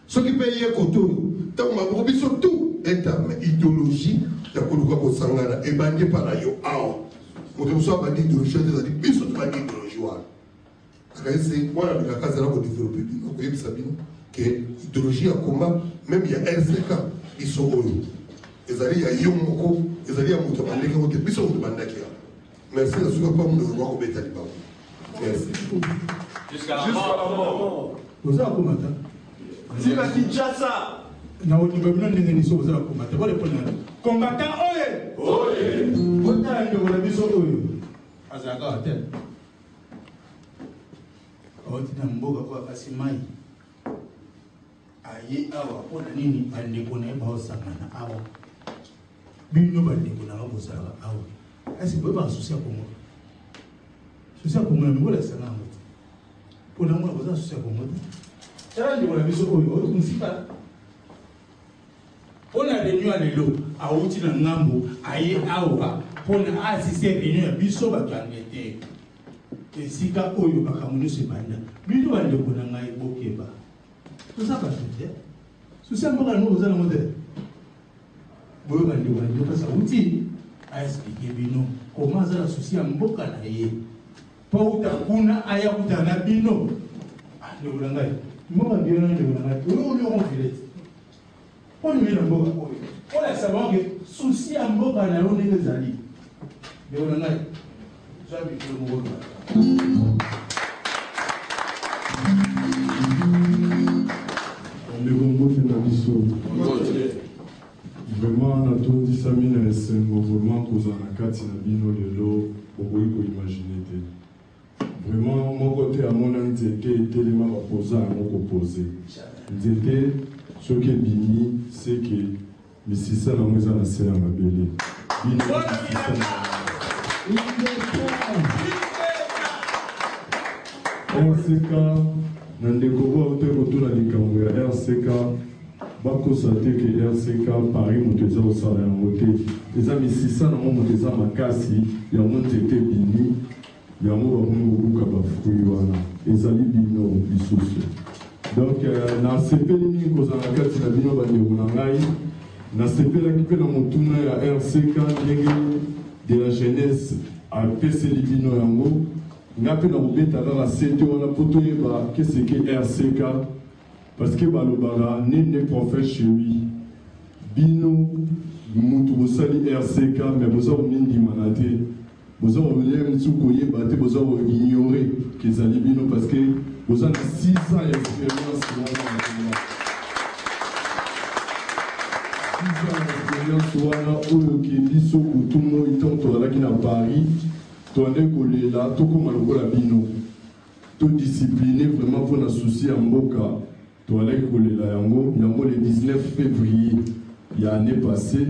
Ce qui paye un coteau, tant ma biso tout est mais idéologie ya koluka ko sangana et bandé par la yo awa. Mo te so ba idéologie des biso to ba idéologie wa. C'est moi la case là pour développer bino ko yebisa bino que idéologie à combat même il y a LCK ils sont eux. Ezali ya yomoko, ezali ya moto bandeke ko te biso moto bandaki. Merci na suka pas mo roi ko beta liba. Merci. Jusqu'à la mort. Vous avez comment C'est la Kinshasa. Na otibamina ndenge ni so za komata bole pona combattant oye bota ndo na biso oyo azaka hotel otina mboga kwa kasi mai aye awa pona nini bande kona ba osakana awa bino bande kona ba bosala awa asi bo ba susia ko mo susia ko mo na ngola sana mo pona mo ba susia ko mo tala ndo na biso oyo kunsipa. On a réunion à l'élo, à outil dans Nambo, à Aoba, pour assister réunion à Bisso Bakangete. Et si ka oyo bakamono se banda, bino bande konanga ebokeba. Tout ça pas fait. Sous ça mboka no za na modèle. Boyo bande parce que outil a expliqué bino comment ça la souci mboka na ye. Pa uta kuna aya kuta na bino. Ah ndo konanga. Mboka ndio na ndo konanga. Oyo on filet. On lui a mboka oyo. On a savoir que souci à mboka na yo ndenge zali. Mais on a jamais fait le mboka. On est bon fait na biso. Vraiment na tondi samina esengo vraiment koza na kati na bino lelo okoki ko imaginer te. Vraiment mon côté à mon nzete etelema bapoza yango kopose. Nzete soki ebimi c'est que misisa na ngo eza na se ya mabele. RCK na ndeko oyo te kotuna likambo ya RCK bakosate ke RCK Paris moto eza kosala yango te eza misisa nango moto eza makasi yango nzete ebimi yango bakomi kobuka bafrui wana ezali bino lisusu. Donc nasepeli mingi kozala na kati na bino bandeko na ngai nasepelaki mpe na motuna ya RCK ndenge de la jeunesse apeseli bino yango nga mpe na kobeta kaka sete wana mpo toyeba keseke RCK parce que balobaka nene prophète chez lui bino mutu bosali RCK mais boza komindimana te boza koyebi nsu koyeba te boza koignore kezali bino parce que boza na 6 ans ya expérience wana oyo ke biso kutu moi ntango tozalaki na Paris toande kolela tokóma lokola bino tout discipliné vraiment pour un souci en Mboka. Toi là, le 19 février, il y a l'année passée,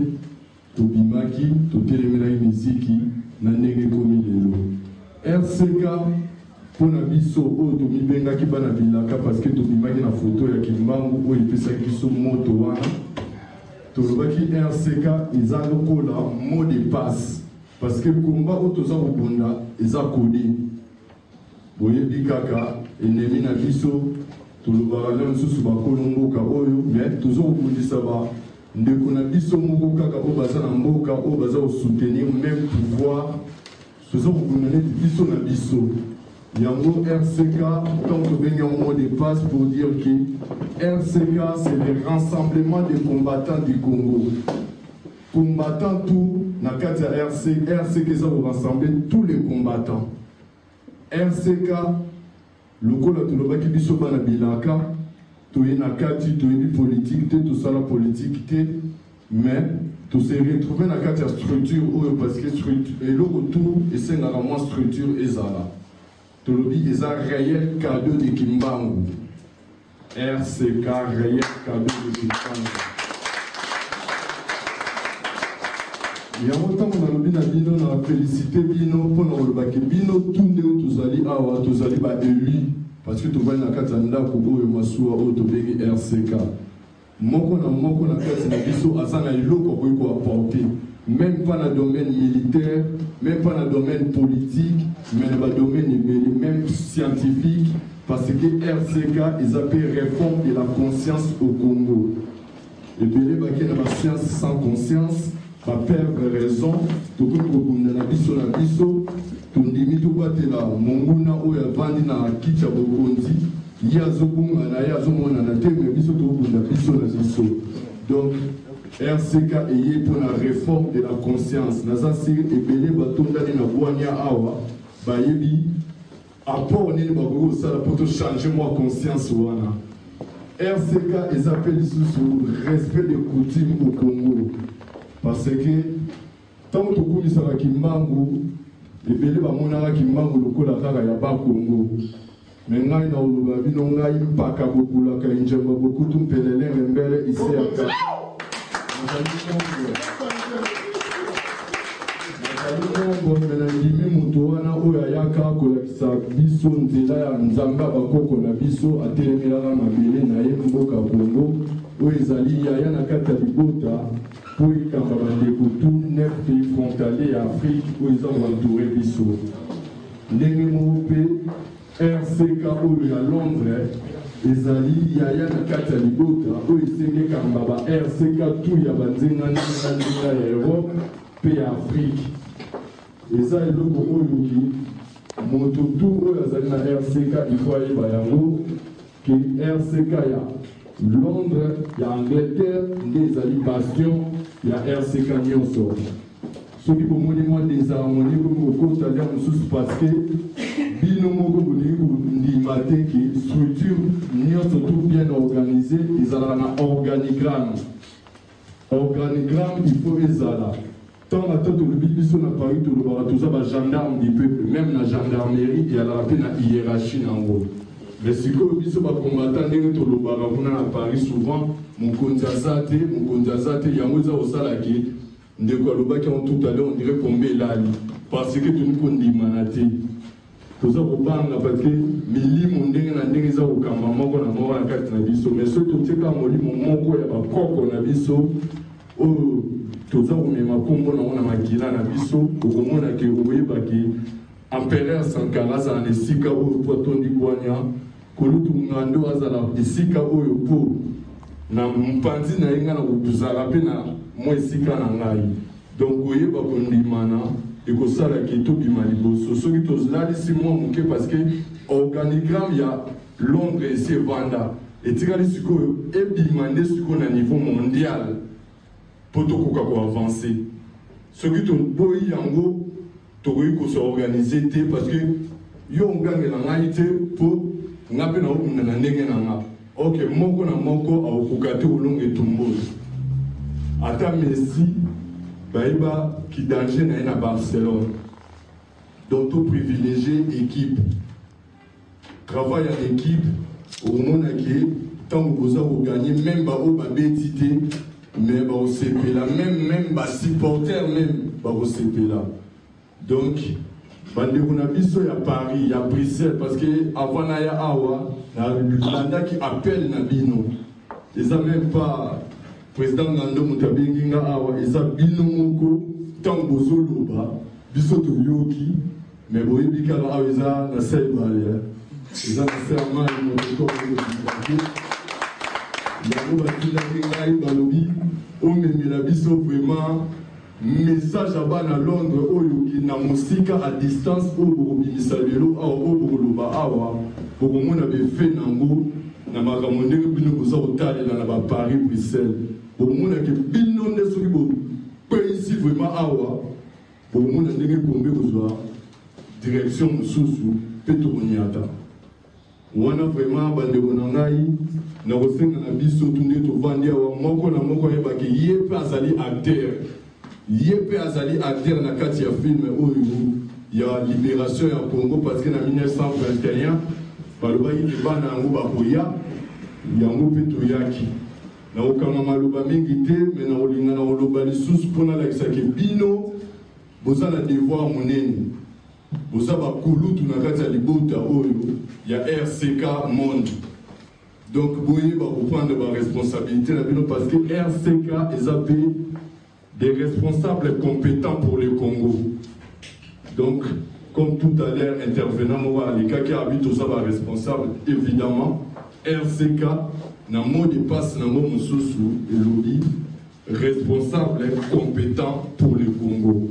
Tobimaki, Totelemela Miziki, Nanenge Komilelo. RCK, pour la biso, oh, Tomibenga qui va na bilaka parce que Tobimaki na photo ya Kimbangu, oh, il peut ça qui sont moto wana. Tolobaki RCK, ils ont le mot de passe. Parce que le combat où tous ont bonda, ils ont codé. Boye bikaka, ennemi na biso, tolobaka na msusu bakolongo ka oyo, mais tous ont bondi ça va. Ndeko na biso moko kaka o baza na mboka o baza au soutenir même pouvoir. Tous ont bondi biso na biso. Yango RCK, tant que venir au mot de passe pour dire que RCK c'est le rassemblement des combattants du Congo. Combattants tout, na kati ya RCK ça va rassembler tous les combattants. RCK, le col de l'obaki biso bana bilaka, toye na kati toye politique, tout ça la politique, mais tout se retrouver na kati ya structure parce que structure et le retour et c'est na moins structure ezala. Tolobi eza réel cadeau de Kimbangu. RCK réel cadeau de Kimbangu. Il y a longtemps qu'on a lobby na bino na félicité bino pour na lobaki bino tunde tozali awa tozali ba élu parce que to va na katanda ko boyo masuwa o to begi RCK. Moko na kati na biso azana iloko ko apporter même pas dans le domaine militaire, même pas dans le domaine politique, mais dans le domaine même scientifique, parce que RCK, ils appellent réforme de la conscience au Congo. Et puis, les baquets dans la science sans conscience, pas perdre raison, tout le monde dans la biso, tout le monde est là, Monguna ou Yavandi na Kicha Bokondi, Yazobunga na Yazomona na Teme, biso tout le monde biso na biso. Donc, RCK est pour la réforme de la conscience. Nazasi et Belé Batonda na Boania Awa, Bayebi, apport ni Bago ça pour changer moi conscience wana. RCK ils appellent sous respect des coutumes au Congo. Parce que tant que tu ça va Kimbangu, et Belé Bamona Kimbangu le kola kaka ya ba Congo. Mais ngai na uluba bino ngai mpaka bokula ka injamba bokutu mpelele mbele ici aka. Nandimi mutu wana oyo ayaka kolakisa biso nzela ya nzambe bakoko na biso atelemelaka mabele na ye mboka Congo oyo ezali yaya na kati ya libota po ekamba bandeko tu 9 pays frontalier ya Afrique oyo eza koentoure biso ndenge moko mpe RCK oyo ya Londres ezali yaya na kati ya libota oyo esengekamba ba RCK tu ya banzenga ya Europe mpe ya Afrique eza eloko oyo ki moto tu oyo azali na RCK ifo ayeba yango ke RCK ya Londres ya Angleterre nde ezali bastion ya RCK nyonso soki bomoni mwa désharmonie komi kokotalia mosusu parce que bino moko bolingi kondima te ke structure nyonso tout bien organisé ezalaka na organigramme il faut ezala tant à temps le biso na Paris tout le barato ça va gendarme du peuple même la gendarmerie et à la rapide na hiérarchie nango mais si ko biso ba combattant ndenge to lo bara kuna na Paris souvent mon konzazate yango za osala ki ndeko alobaki en tout à l'heure on dirait combien lali parce que tu nous kondimana te toza kobanga parce que milimo ndenge na ndenge za kokamba moko na moko na kati na biso mais soki totika molimo moko ya bakoko na biso oyo toza komema kombo nango na makila na biso okomona ke okoyebaki empereur Sankara azala na esika oyo po atondi bwanya kolutu ngando azala esika oyo po na mpanzi na ye nga na kotuzala mpe na mwa esika na ngai donc koyeba kondimana ekosalaki tobima liboso soki tolalisi mwa moke parce que organigramme ya Londres esi evanda etikali sikoyo ebima nde sikoyo na niveau mondial po tokoka koavancer soki toboyi yango tokoki kosorganize te parce que yo ngangela ngai te po nga mpe na okunda na ndenge na nga ok moko na moko akokoka te olonga etumbozi ata Messi bayeba ki danger na ye na Barcelone donc to privilégier équipe travail en équipe, au monde qui tant que vous avez gagné, même au babétité, mais au CP là, même supporter même au CP là. Donc, on a vu à Paris, à Bruxelles, parce que avant Naya Awa, l'Anda qui appelle Nabino, ils n'ont même pas président Nando Mutabengi Awa, ils ont Bino Moko, tant que vous avez biso to yoki, mais vous avez vu qu'ils ont na Saïbale, ils ont serment de mon corps de vraiment message à Londres qui na musique à distance au Bisalelo au Boloba awa pour mon avait fait nango na makamone bino boza otale na ba Paris Bruxelles pour mon que bino ne soki bo ici vraiment awa pour mon ndenge kombe kozwa direction mususu petroniata wana vraiment bandeko na ngai na kosenga na biso tunde tovandi awa moko na moko yebaki ye mpe azali acteur ye mpe azali acteur na kati ya film oyo ya libération ya Congo parce que na 1921 balobaki ke bana yango bakoya yango mpe toyaki na kokanga maloba mingi te me na kolinga na koloba lisusu mpona alakisaki bino boza na devoir monene boza bakulutu na kati ya libota oyo ya RCK Monde. Donc vous pouvez reprendre ma responsabilité parce que RCK est des responsables compétents pour le Congo. Donc, comme tout à l'heure intervenant, les cas qui habitent aux responsables, évidemment, RCK n'a mot de passe, n'a mot de et lobby, responsable compétent pour le Congo.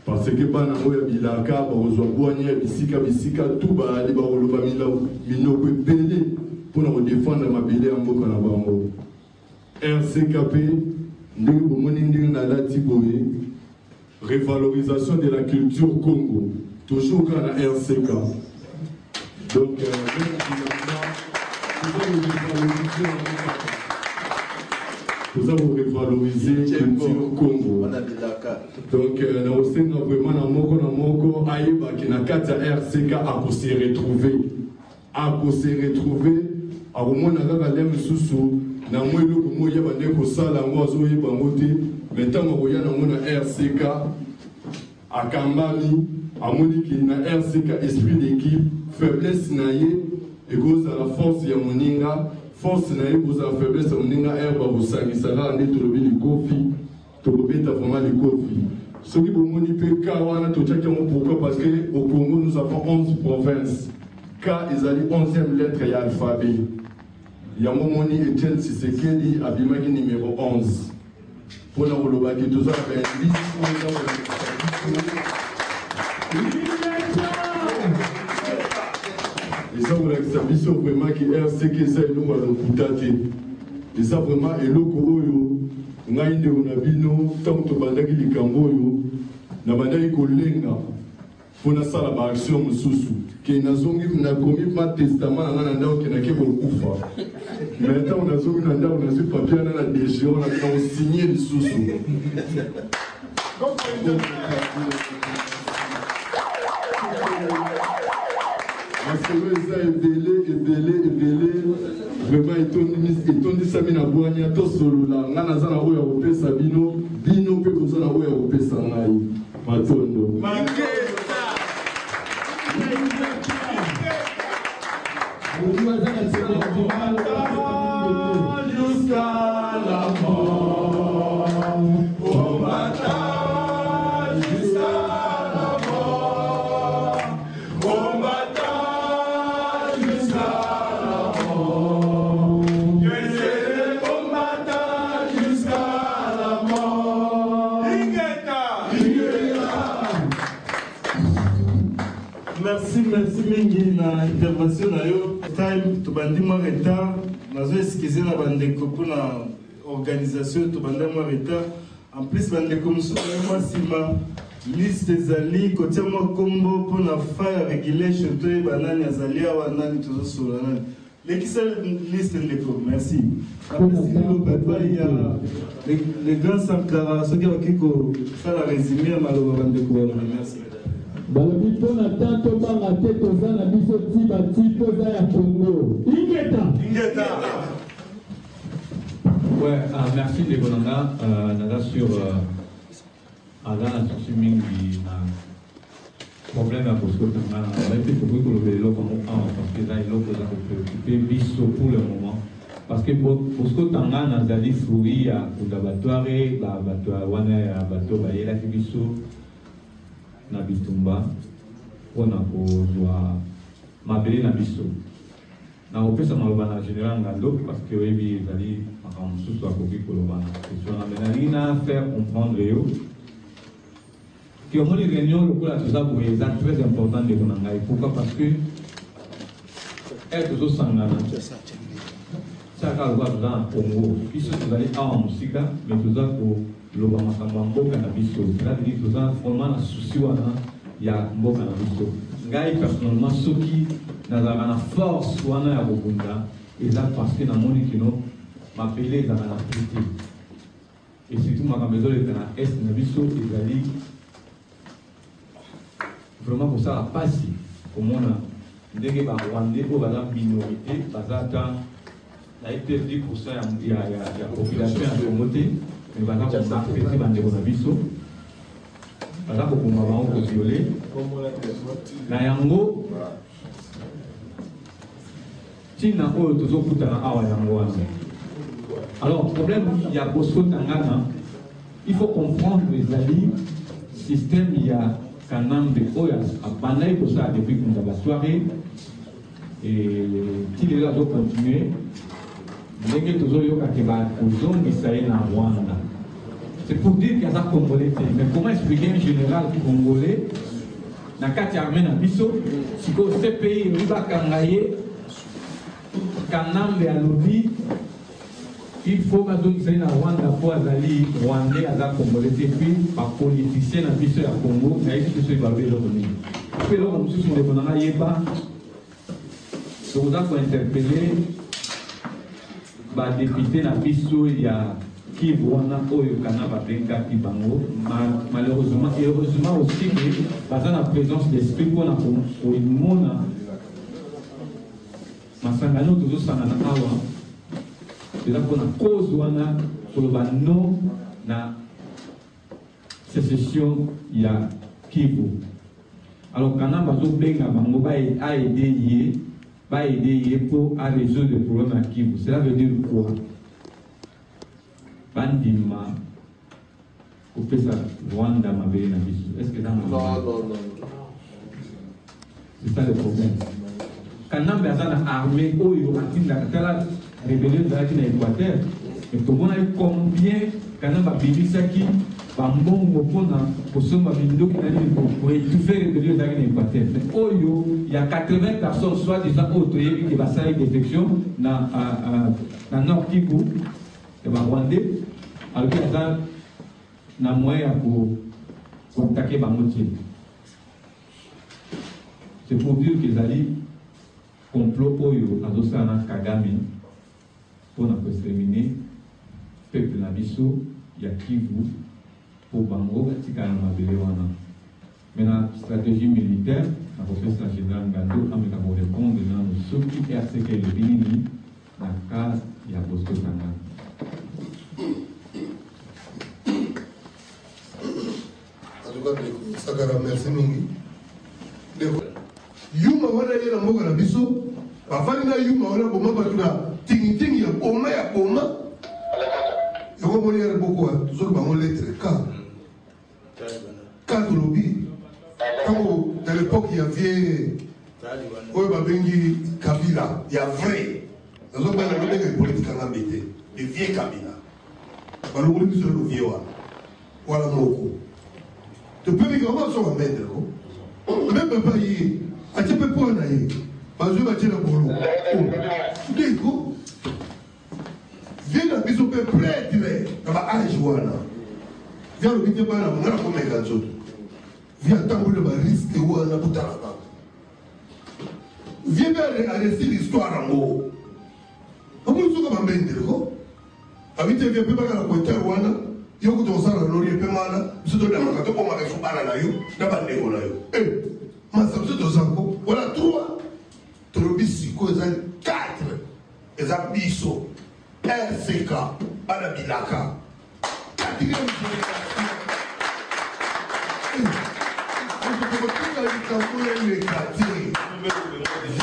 Parce que banamo ya bilaka bazwa boanya bisika tout ba ali ba loba minoko belé pour nous défendre ma belé en mboka na bango. RCKP ndenge bomoni ndenge na lati boye revalorisation de la culture Congo toujours dans la RCK. Donc nous avons révalorisé le culture Congo. Donc, nous avons vraiment na moko aïba qui na kata RCK a se retrouver. A se retrouver. A moment na kaka lem susu na mwelo ko moya bande ko sala ngwazo yeba ngote. Maintenant ko ya na mona RCK a kambami a moni ki na RCK esprit d'équipe, faiblesse na ye et cause à la force ya moninga. Force na vous a faiblesse on ninga herba vous sangisala ande to lobi likofi to beta vraiment likofi ce qui bon moni pe ka wana to tchaka mo pourquoi parce que au Congo nous avons 11 provinces K ezali 11e lettre ya alphabet ya moni Etienne Tshisekedi abimaki numéro 11 pour na loba ki to za ba et ça vous l'examinez vraiment qui RCK ça nous va l'occulter et ça vraiment et loko oyo ngainde onabino tant to bandaki likambo oyo na bandaki kolenga pona sala ba action mususu ke nazongi na komi ma testament na ndao ke na ke kokufa mais tant on azongi na ndao na sur papier na décision on a signé lisusu parce que ça est belé, vraiment etondi sami na boanya to solo la ngana zana oya opesa bino pe kozana oya opesa ngai matondo jusqu'à la mort au matin. Merci mingi na intervention na yo time to bandi mo retard nazo excuser na bandeko pona organisation to bandi mo retard en plus bandeko musu mo sima liste zali kotia mo kombo pona fire regulation to e banani azali awa nani to so nani l'excel liste ndeko merci merci le papa il y a les grands Sankara ceux qui ont fait la résumé à maloba bandeko merci. balobi mpona tanto banga te toza na biso ti bati toza ya Congo. Ingeta. Ouais, merci de Bonanga. Nada sur Adana sur mingi na problème à Bosco Tangana. On a été trouvé que le vélo comme parce que là il a préoccupé biso pour le moment. Parce que Bosco Tangana a dit fruit à l'abattoir et l'abattoir wana ya bateau bayela biso na bitumba pona kozwa mabele na biso. Na opesa maloba na général Ngando parce que oui ezali makambo mosusu akoki koloba na question na menalina faire comprendre yo que omoni réunion lokola toza boye eza très important ndeko na ngai. Pourquoi? Parce que tozosangana saka lokola toza na Congo biso tozali awa mosika mais toza koloba makambo ya mboka na biso, c'est-à-dire toza vraiment na susi wana ya mboka na biso. Ngai personnellement soki nazalaka na force wana ya kobunda eza parce que namoni kino mapele ezalaka na prité et surtout makambo ezoleka na est na biso ezali vraiment kosala pasi komona ndenge barwandais oyo baza minorité baza ata na ete 10% ya population ya Congo te mais baza komapresi bandeko na biso baza kokoma bango koviole na yango tina oyo tozokutana awa yango wana. Alors problème il y a Bosco Tangana, il faut comprendre ezali système ya kanambe oyo abandai kosala depuis kunda soirée et ti lelo azocontinue ndenge tozoyoka ke bakozongisa ye na Rwanda. C'est pour dire qu'il y a ça congolais. Mais comment expliquer un général congolais dans kati armée na biso siko ce pays riba kangaye kanambe alobi il faut bazongisa na Rwanda po azali rwandais aza congolais puis ba politicien na biso ya Congo na yebi biso ba belo ni pe lo comme si on na yeba so on a ko interpeller ba député na biso ya Kivu wana oyo kana babenga kibango malheureusement et heureusement aussi que baza na présence d'esprit mpona koimona masangano tozosangana awa eza mpona cause wana koloba non na sécession ya Kivu. Alors kana bazobenga bango baaider ye pour à résoudre le problème à Kivu. Cela veut dire quoi? Bandima kopesa Rwanda mabele na biso. Est-ce que non. C'est ça le problème. Kanambe azana armée oyo atinda katala rébellion zaki na Équateur. Et tout le monde combien kanamba bilisaki bambongo pona kosomba bindoki na nini pour étouffer rébellion zaki na Équateur. Oyo il y a 80 personnes soit disant otoyebi ki basali défection na Nord Kivu et ba Rwandais. Alors qu'il y a un moyen pour attaquer Bamoutier. C'est pour dire qu'ils allaient complot Oyo à Dosana Kagame pour exterminer le peuple Nabiso, Yakivu, pour Bango, Tikana Mabelewana. Mais la stratégie militaire, la professeur général Ngando, a répondre à ceux qui RCK le Bénini, la case Yabosco Tangana. Sakara merci mingi. Yuma wana yena mboka na biso, bafani na yuma wana boma batuna tingi ya boma. Yoko moni ya boko tuzoko bango lettre K lobby. Comme à l'époque il y avait oyo babengi Kabila, il y a vrai. Nazo bana babenga politique na mbete, le vieux Kabila. Balongoli biso le vieux wana. Wala moko. Tu peux dire comment ça va mettre. Même papa y a tu peux pas naïe. Parce que tu vas bolo. Déco. Viens la biso pe prêtre na ba âge wana. Viens le bité bana ngana ko meka zoto. Viens tamboule ba risque wana butala ba. Viens à réciter l'histoire en haut. Comment tu vas mettre ko? Habite viens pe bana ko terre wana. yo ko to sala lori pe mala so to da maka to ko ma fu bana na yo na ba nego na yo ma sa to zango wala 3 trobisi ko za 4 eza biso RCK bana bilaka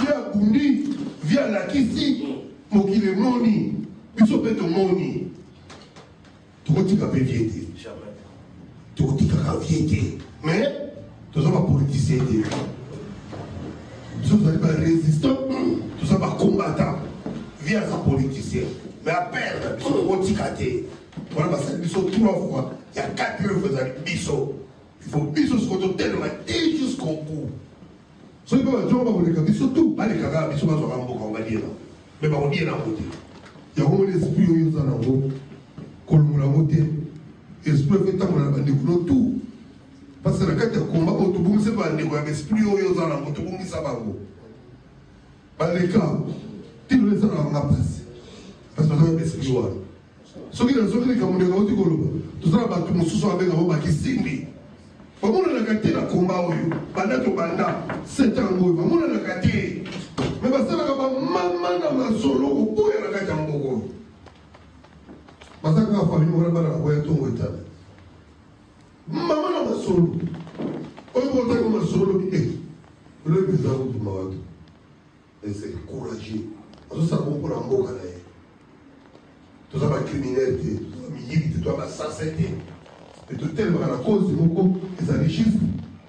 via Bundi via Lakisi mokile moni biso pe to moni tokotika pe viete tokotika ka viete mais toza ba politicien te biso tozali ba résistant toza ba combattant via sa politicien mais à perdre biso tokotika te wana basali biso 3 fois il y a 4 fois ezali biso il faut biso sokoto tellement et jusqu'au bout soki mpe bato bakoleka biso tu balekaka biso bazwaka mboka obaliena me bakodiena yango te yango moni esprit oyo oza nango kolongola yango te esprit oyo etambola na bandeko no tu parce que na kati ya komba oyo tobongisa bandeko ya baesprit oyo oza nango tobongisa bango baleka tino ezalaka nga mpasi parce que bazaka baesprit wana soki nazokeleka mondeko oti koloba toza na bato mosusu abenga bo bakisimbi bamonanaka te na komba oyo banda to banda 7 ans oyo bamonanaka te me basalaka bamama na masolo koboya na kati ya mboko oyo bazalaka famille moko na bana na boya ntongo etala mama na masolo oyo bozalaka masolo lobi olobi eza kotuma bato ese courageux azosala bongo na mboka na ye toza bacriminel te toza miyibi te toza basase te et tout tel à la cause de mon ezali juste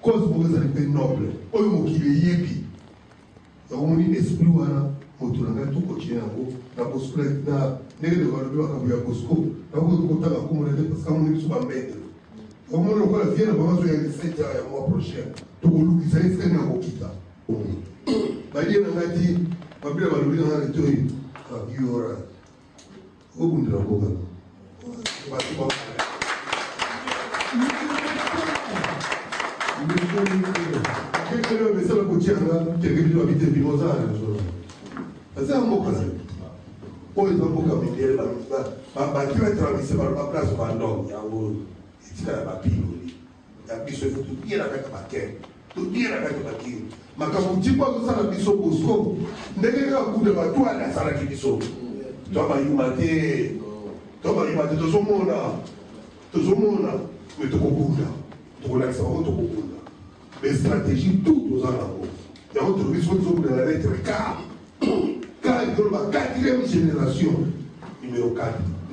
cause pour ezali pe noble oyo mokili yebi yango moni esprit wana moto na ngai tokotie yango na bosco na ndenge de balobi makambo ya bosco nakoki tokotanga komona te parce que amoni biso bambete yango moni lokola vie na bango azoya 17 ans ya mois prochain tokolukisa ye sikani ya kokita balie na ngai ti babila balobi na ngai letoyi abiora obundela mboka quelqu'un me sala kotianga quelqu'un qui habite bimoza na zolo asa mboka na oyo eza mboka mindele bakila travise ba place ba ndong yango etikala bapiloli ya biso efo totiela kaka bakene totiela kaka bakini makambo tipo azosala biso bosco ndenge kaka kude batwale asalaki biso tobayuma te tozomona me tokobunda tokolakisa bango tokobunda mais stratégie tout toza nango yango tolobi soki tozobunda na lettre car ekoloba 4e génération numéro 4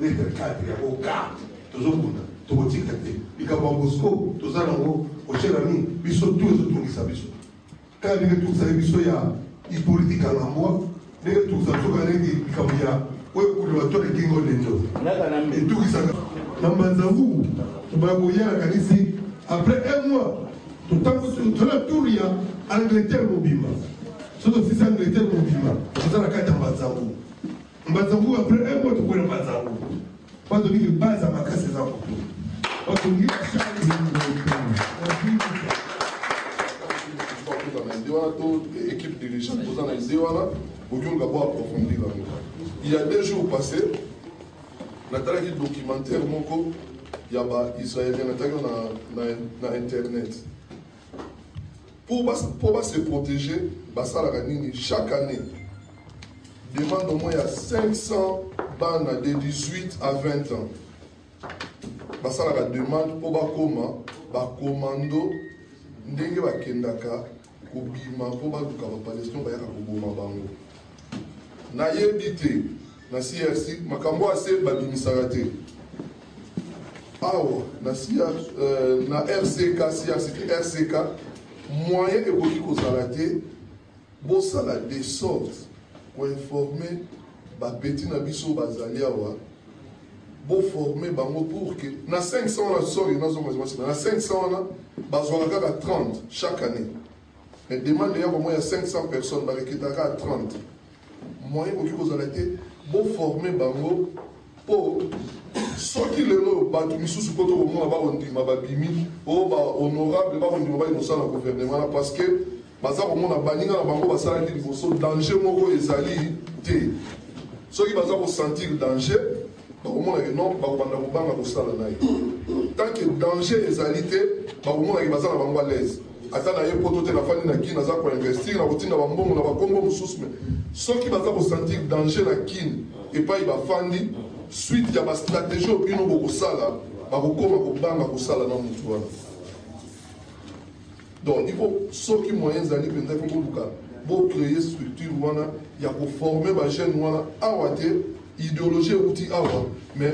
lettre 4 yango car tozobunda tokotika te likambo ya bosco toza nango ocher ami biso tu ezotungisa biso kaka ndenge tungisaki biso ya ipolitika ngambwa ndenge tungisa biso kaka ndenge likambo ya oyo kuliba to ekingo lendo etungisaka na mbanzangu tobaya koya na kanisi après 1 mois tola tour ya Angleterre mobimba soki ofisi Angleterre mobimba toza na kati ya mbanzangu après 1 mois tokwela mbanzangu bato biki baza makasi eza koto batongi équipe dirigeante posant la idée wana okion gabo approfondir la mot. Il y a 2 jours passés natalaki documentaire moko ya ba israélien nataki na internet pour se protéger basalaka nini chaque année demande au moins il y a 500 bana de 18 à 20 ans basalaka demande pour bakoma bakomando ndenge bakendaka kobima mpo baluka bapalestin bayaka koboma bango nayebi te na CRC makambo ase babimisaka te awa na RCK CRC RCK moyen ekoki kozala te bosala de sorte koinforme bapeti na biso bazali awa boforme bango pour que na 500 wana sori nazomazimasi na 500 wana bazwaka kaka 30 chaque année mais demande ya komo ya 500 personnes bareketaka à 30 moyen ekoki kozala te boforme bango mpo soki lelo bato misusu mpo tokomona bakondima babimi oyo bahonorable bakondima bali mosala na gouvernement na parce que baza komona baninga na bango basalaki liboso danger moko ezali te soki baza kosentir danger bakomona ke non bakobanda kobanga kosala na ye tant que danger ezali te bakomona ke baza na bango à l'aise ata na ye poto te nafandi na kini aza koinvestir na kotinda bambongo na bakombo mosusu me soki baza kosentir danger na kini epai bafandi suite ya bastratégie oyo bino bokosala bakokoma kobanga kosala na motu wana donc il faut soki moyen ezali mpenza ifo koluka bocréer structure wana ya koforme bajeune wana awa te idéologie euti awa mais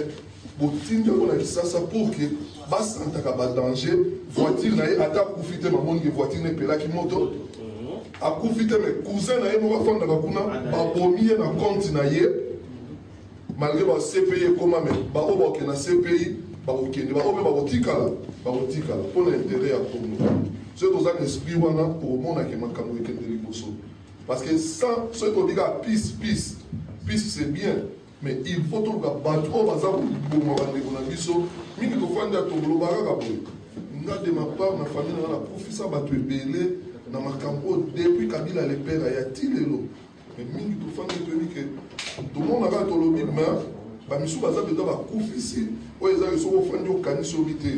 botindi yango na kisasa pour ke basantaka badanger voiture na ye ata akufi te mamoni ke voiture nepelaki moto akufi te mais cousin na ye moko afandaka kuna babomi ye na compte na ye malgré ba CPI ekoma me baoyo bakokende na CPI bakokende baoyo mpe bakotikala mpo na intérêt ya congo soki toza na esprit wana omonake makambo ekende liboso parce que sans soki tobika peace c'est bien mais il faut toluka bato oyo baza koboma bandeko na biso mingi tofandi ya toloba kaka boye nga de ma part na famille nanga naprofisa bato ebele na makambo oyo depuis kabila lepera ya ti lelo mais mingi tofandi toyebi ke tomona kaka tolobi mais bamisu baza mpenza bakufisi oyo ezaki soki ofandi okanisi obi te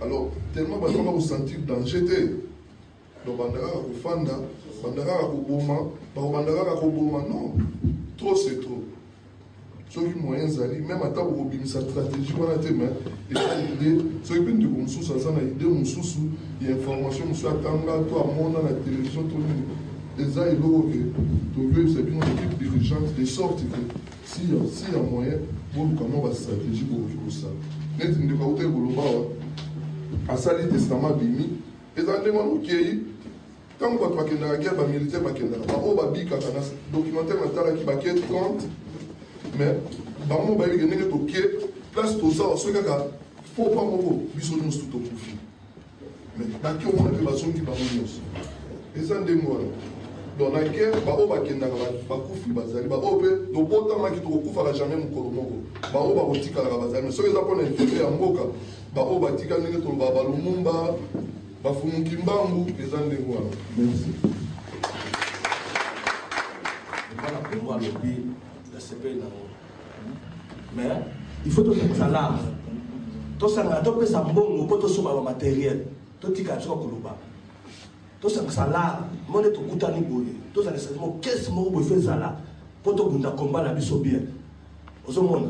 alors tellement bato banga kosentir danger te donc banda kaka kofanda banda kaka koboma bakobanda kaka koboma non trop c'est trop soki moyen ezali même ata bokobimisa stratégie wana te mais eza ide soki mpe ndeko mosusu aza na ide mosusu ya information mosusu atanga to amona na télévision to nini eza eloko ke tokoyebisa bino équipe dirigeante de sorte ke si ya moyen boluka mwa bastratégie bokoki kosala neti ndeko auta ekoloba awa asali testament bimi eza ndenge wana okei ntango bato bakendaka guerre bamilitaire bakendaka baoyo babikaka na documentaire natalaki bake 30 mais bango bayebike ndenge toke place tozawa soki kaka fo pa moko biso nyonso tokufi mais bake omona mpe bazongi bango nyonso eza ndenge wana donc na guerre baoyo bakendaka bakufi bazali baoyo mpe tobotamaki tokokufaka jamais mokolo moko baoyo bakotikalaka bazali mais soki eza mpona intérêt ya mboka baoyo batika ndenge toloba balumumba bafumuki mbangu eza ndenge wana merci mais il faut tosangisa l'art tosangana topesa mbongo mpo tosoba bamateriel totika soka koloba tosangisa l'art monde tokutani boye tozalisa mo kesi moko boye fo ezala mpo tobunda komba na biso bien ozomona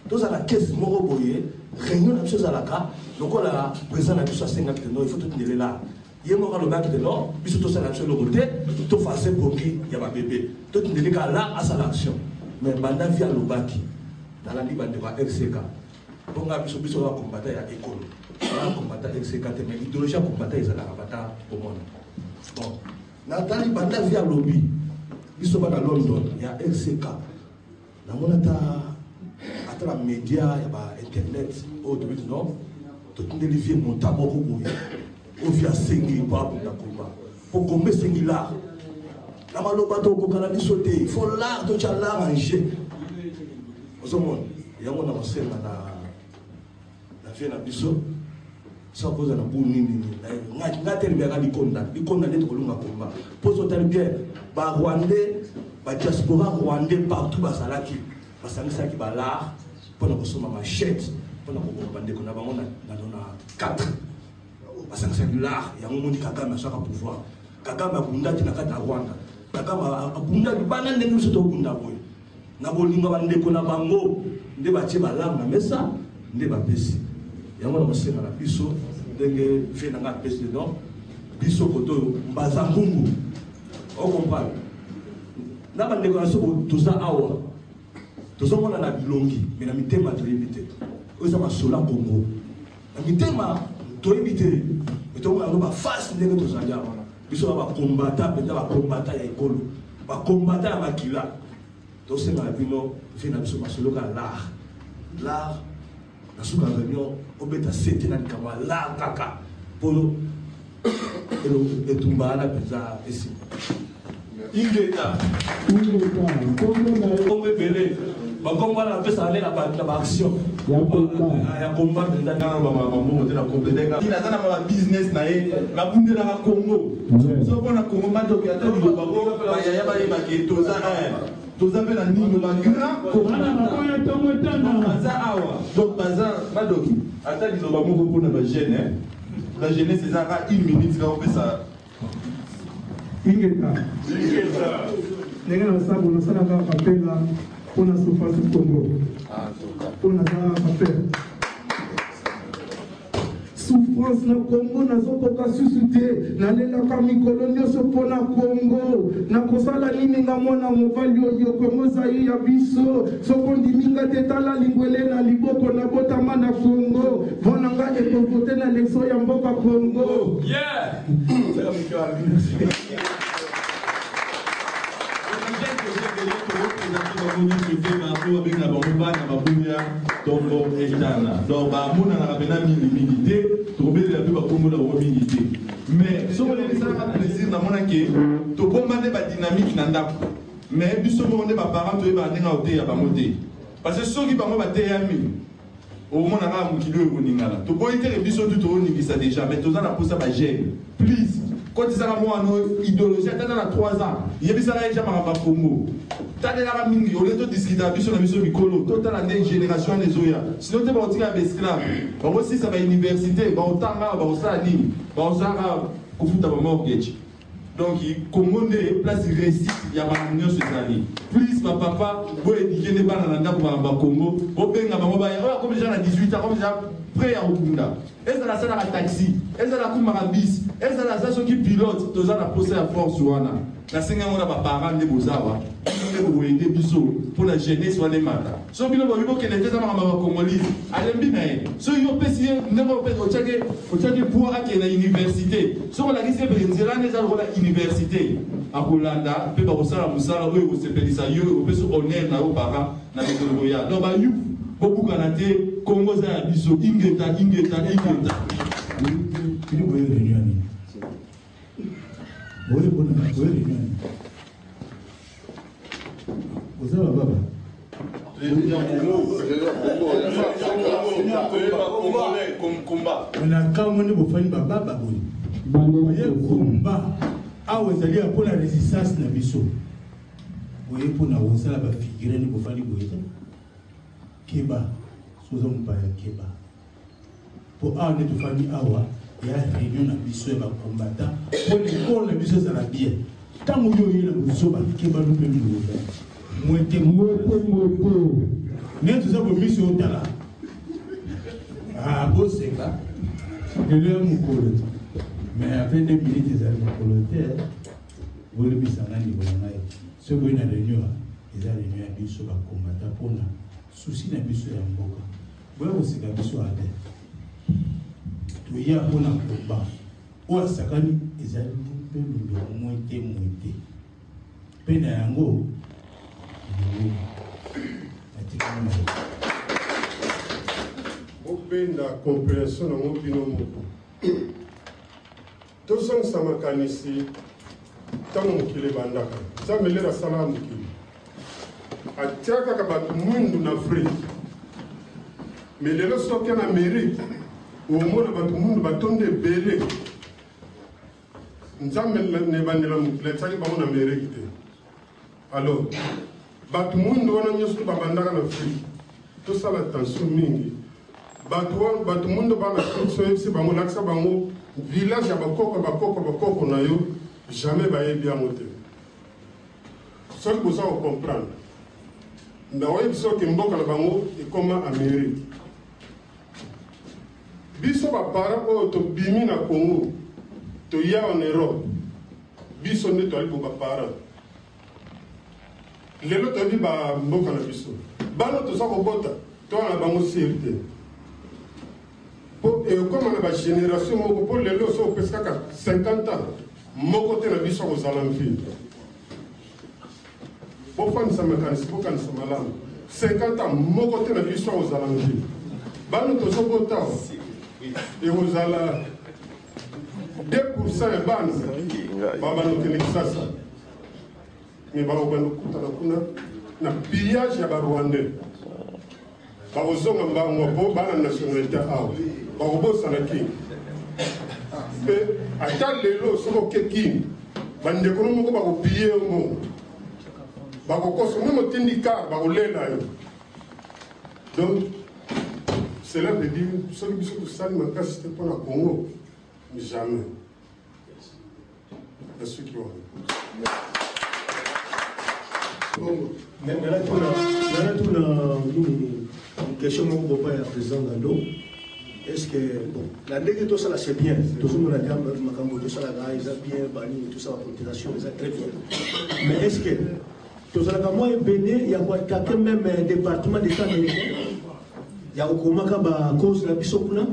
tozala kesi moko boye réunion na biso ezalaka lokola président na biso asengaki te no il faut totindele l'art ye moko alobaki te no biso tosala biso eloko te tofase bongi ya babebe totindeli kaka l'art asala action mais banda vi alobaki nalandi bandeko ya RCK bonga biso bakombata ya ekolo bakombata RCK te mais idéologie ya kombata ezalaka bata komona bon natali banda vi alobi biso bana London ya RCK namona ata na média ya ba internet oyo tobi non totindeli vie monta moko boye oyo vi asengi po abunda komba po komba esengi l'art na maloba tokokana biso te il faut l'art totya l'art en jeu ozomona yango na kosenga na vie na biso sakoza na bulu nini nga te libeka likonda nde tokolunga komba mpo totali bien barwandais badiaspora rwandais partout bazalaki basangisaki balart mpona kosoma machete mpona koboma bandeko na bango na 4 basangisaki l'art yango moni kagame aswaka pouvoir kagame abundaki na kati ya rwanda kagame abundaki bana ndenge biso tokunda boye na bolinga bandeko na bango nde batie balare na mesa nde bapesi yango na kosenga na biso ndenge vie na nga apesi dedans biso koto mbaza ngungu okomprendre na bandeko na biso toza awa tozomona na bilongi me na mitema toyebi te oyo eza masolo ya kongo na mitema toyebi te etomona yango bafase ndenge tozali awa biso ba bakombata mpenza bakombata ya ekolo bakombata ya makila tosenga na bino vie na biso masolo ka l'art na suka réunion obeta sete na likambo ya l'art kaka mpo etumba na mpenza esima ingeta kombe ebele bakomba na pesa ale na baaction ya komba mpenza bambongo te na kompleteka aza na mama business na ye babundelaka congo so mpona congo madoki ata liloba bayaya bayebaki toza Tous appellent un niveau grand donc, Madoki, attends, ils ont pas beaucoup pour la jeune. La jeunesse, c'est ça, 1 minute, quand on fait ça. Ingeta. Nenga na sabu na sana ka kapela kuna souffrance du Congo. Kuna za kapela. Souffrance na Congo na zoko ka susute na lela ka mikolo nyoso pona Congo na kosala nini nga mona mobali oyo Congo zai ya biso soko ndiminga tetala lingwele na liboko na botama na Congo bona nga ekovote na leso ya mboka Congo. Yeah. Donc, mais si on a plaisir, to bombarder la dynamique nanda. Mais bis on est pas parent, tu es pas parce que ceux qui parlent pas au moins on a un kilo de ningala. To boy te bis on tout ningisa déjà, mais tous en a pour ça gêne. Please. Quand ils ont une idéologie, ils ont 3 ans. Ils ont déjà marqué Congo. Ils ont mingi, au lieu de discuter sur la mission Mikolo, toute la génération des Oya. Sinon, tu vas dire à l'esclave. Aussi, ça va à l'université, va au Tanga, va au Sani, va au Zara, au foot à mortgage. Donc, Congo est place récite, il y a une union sur l'année. Plus, ma papa, vous éduquez les balles dans le Congo, vous pouvez comme les gens à 18 ans, comme les gens prêts à Okunda. Est-ce que la salle à taxi? Est-ce que la cour à bis? Est-ce que la station qui pilote? Tous en a posé à force ou ana. La Seigneur on a pas parents de Bozawa. Vous aider biso pour la jeunesse ou les matins. So bilo bo bibo kele teza mama Congolais. Alembi na ye. So yo pesi ndemo pe o tchake pour à la université. So la liste benzela neza la université. A Holanda pe ba kosala musala oyo ko sepelisa yo ko peso honneur na o para na metolo ya. Donc ba yu beaucoup kanaté Congo za biso ingeta. Kilo boyo réunion ni. Boyo réunion. Vous avez baba. On a quand même beau faire baba baboni. Boye combat. Awa ezali pour la résistance na biso. Boye pour na wosala ba figure ni bofali boye. Keba. Sozo mpaya keba. Pour awa ne to fami awa ya réunion na biso ya ba combattant. Pour l'école na biso za la bien. Tant que yo yela biso ba keba no pe mo. Moite. N'est tout ça pour mission tala. Ah, bon c'est là. Et là mon collègue. Mais après 2 minutes ils arrivent au collègue. Vous le bisanga ni bona. Ce que une réunion, ils ont réunion à biso ba combattant pour na souci na biso ya mboka. Boya aussi ka biso à terre. To ya pour na combat. O sakani ils arrivent pe moite. Pe na yango la compréhension de mon binôme. Tout ça, ça m'a canissé. Tant que les bandes, ça me l'a salam. A tiaka kabat mundu na free. Mais les leçons qu'on a mérité, au moins, le monde va tomber belé. Nous avons les bandes, les tchaki va on a mérité. Alors, batu mundu wana nyosu babandaka na free. Tout ça la tension mingi. Batu mundu bana so bango laksa bango village ya bakoko na yo jamais ba yebi amote. Ce que vous allez comprendre. Na oye biso ke mboka na bango e koma Amérique. Biso ba para o to bimi na Congo. To ya en Europe. Biso ne to ali ba para. Lelo to di ba mboka na biso. Bano to sa ko bota to na bango sirte. Et comme on a une génération, pour les lots, on peut 50 ans. Mon côté, la vie, aux alentours. Pour faire ça, pour faire ça, 50 ans, mon côté, la vie, aux alentours. Nous tous au temps. Et aux alentours. 2% est ban. Nous ça. Mais nous avons un pillage à Rwandais. Nous avons une nationalité. Barobosa na king. Pe ata lelo soko keking. Bande kono moko ba kopier ngo. bakokoso même otindi car bakolela yo. Donc cela veut dire soki biso tosali makasi te mpona Congo jamais. Merci qui ont. Une question mon papa est président Gando. Est-ce que bon, la dégâts tout ça là c'est bien. Tout ça on a dit Makambo tout ça là ils ont bien banni tout ça la cotisation ils ont très bien. Mais est-ce que tout ça là moi est béni il y a quoi attaquer même département d'État américain. Il y a au Komaka ba cause la bisopuna.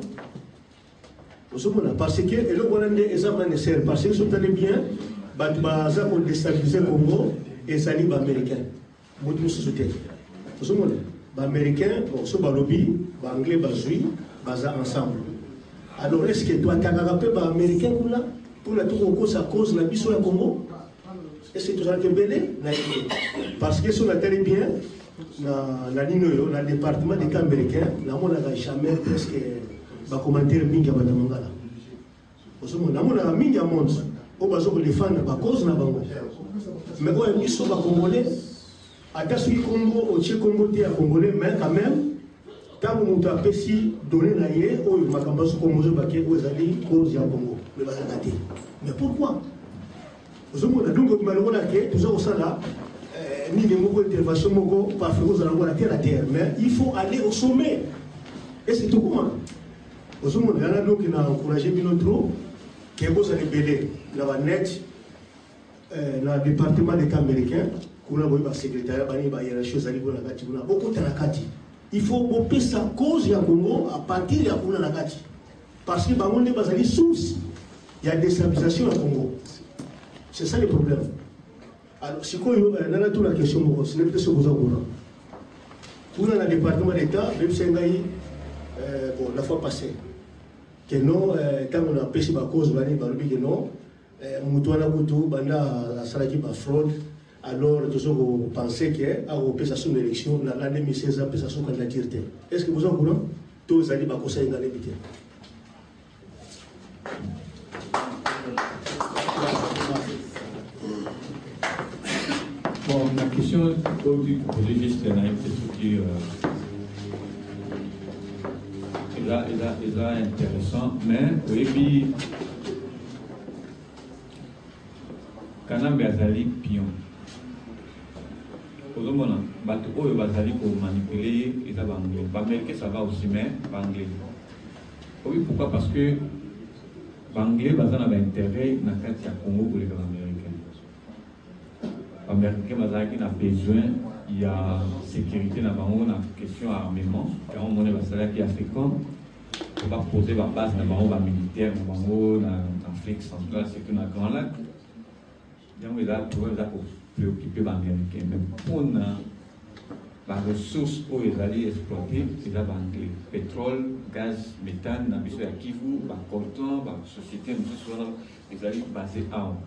Parce que et le Rwanda est ça nécessaire parce que sont allés bien bah ça pour déstabiliser le Congo et ça libre américain. Beaucoup de sociétés. Vous savez, les Américains, ce lobby, les Anglais, les bazar ensemble. Alors est-ce que toi, tu as rappelé les Américains pour la tour cause à cause de la mission au Congo? Est-ce que tu as belé? Parce que si on a très bien, dans le département des cas américains, on n'a jamais presque des commentaires mingi à Batamangala. Vous savez, on a mingi à monde. On va défendre la cause de la Bango. Mais quand ils sont congolais, à Tassi Congo, au Tché Congo, tu es congolais, mais quand même, tant que tu as pessi donné la yé, ou il m'a campé Congo, aux alliés, cause ya Congo. Mais pourquoi? Donc, malheureusement, tout ça, au là, ni les mots d'intervention, pas faire la terre, mais il faut aller au sommet. Et c'est tout comment? Au sommet, il y en a donc qui ont encouragé Binotro, qui est beau, ça les BD, dans la net, dans le département d'État américain. Il faut couper sa cause à Congo à partir de la Nagati. Parce que Bango n'est pas allé source. Il y a déstabilisation au Congo. C'est ça le problème. Alors, si on a toute la question, ce n'est pas ce que vous avez. Pour le département d'État, même si la fois passée, que non, quand on a pêché ma cause, on a dit que non, Moutouana Moutou, Banda, la Salaki, ma fraude. Alors, vous pensez qu'il y a une élection dans l'année 2016, une candidature. Est-ce que vous êtes au courant? Tous les alliés vont conseiller dans l'éviter. Bon, la question est juste intéressant, mais oui, Kanambe Azali pion. Ozomona bato oyo bazali ko manipuler les anglais. Américain ça va aussi mais anglais. Oui pourquoi parce que anglais bazana ba intérêt na kati ya Congo pour les américains. Américain bazali na besoin il y a sécurité na bango na question armement. Quand on est basala qui africain on va poser la base na bango ba militaire na bango na Afrique centrale surtout na Grand Lac. Donc il a préoccupé les Américains. Mais pour la ressource où ils allaient exploiter, ils avaient anglais. Pétrole, gaz, méthane, dans le Kivu, coltan, la société, ils allaient baser à eux.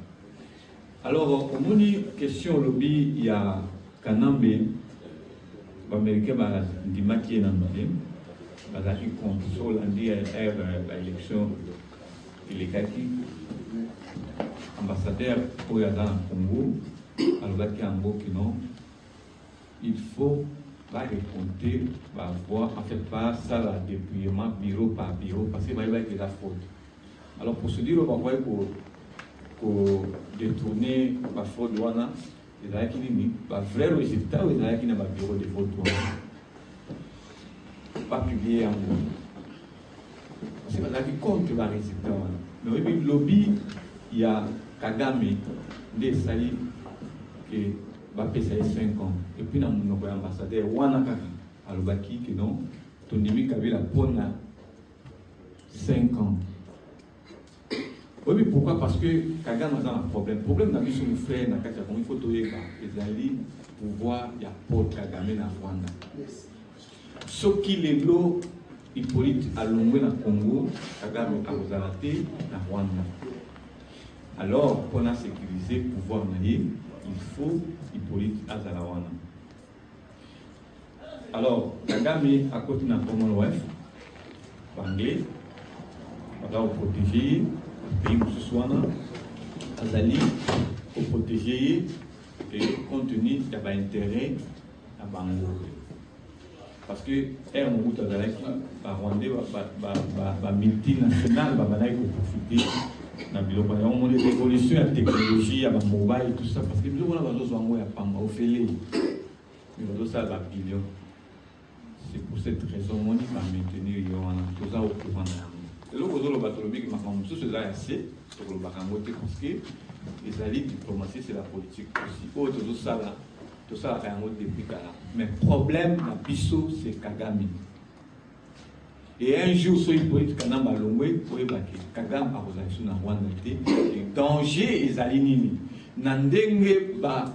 Alors, au moins, question lobby, il y a Kanambe, les Américains, ils ont dit dans le ils ont contre l'élection illégale. Ambassadeur pour y aller en Congo, alors que non, il faut pas raconter, voir, en fait, pas ça, le dépouillement bureau par bureau, parce qu'il va y avoir de la faute. Alors, pour se dire, on va pour détourner la fraude, il y a qui dit, vrai résultat, il y a qui n'a pas bureau de faute, pas publié en gros. C'est la vie compte le résultat. Mais oui, le lobby, il y a Kagame, des salis qui va payer 5 ans. Et puis, dans mon ambassadeur, Wanaka, à l'Obaki, que non, ton demi avait la bonne 5 ans. Oui, mais pourquoi? Parce que Kagame a un problème. Le problème dans son frère, il faut trouver les alliés pour voir il y a Paul Kagame dans Rwanda. Ce qui est l'eau, Hippolyte a longué dans le Congo, Kagame a Ozalate dans Rwanda. Alors, pour sécuriser le pouvoir, il faut Hippolyte Azalawana. Alors, Kagame à côté de la Commonwealth, anglais, on va protéger le pays où ce soit, Azali, pour protéger et compte tenu il y a un intérêt à Bango. Parce que un route à la Rwandais va multinational va profiter dans l'évolution de la technologie, à la mobile et tout ça. Parce que nous avons besoin de Pamba, au Félé. Nous avons besoin de billion. C'est pour cette raison qu'on va maintenir tout ça au courant. Et là, vous avez le qui m'a fait tout cela assez pour le Barangote parce que les alliés diplomatie, c'est la politique aussi. Tout ça là. Tout ça a un autre depuis là. Mais le problème, la biso, c'est Kagame. Et un jour, si vous pouvez être Kanamba Longwe, vous pouvez voir que Kagame a osé sur Rwanda. Le danger est aligné. Nandenge ba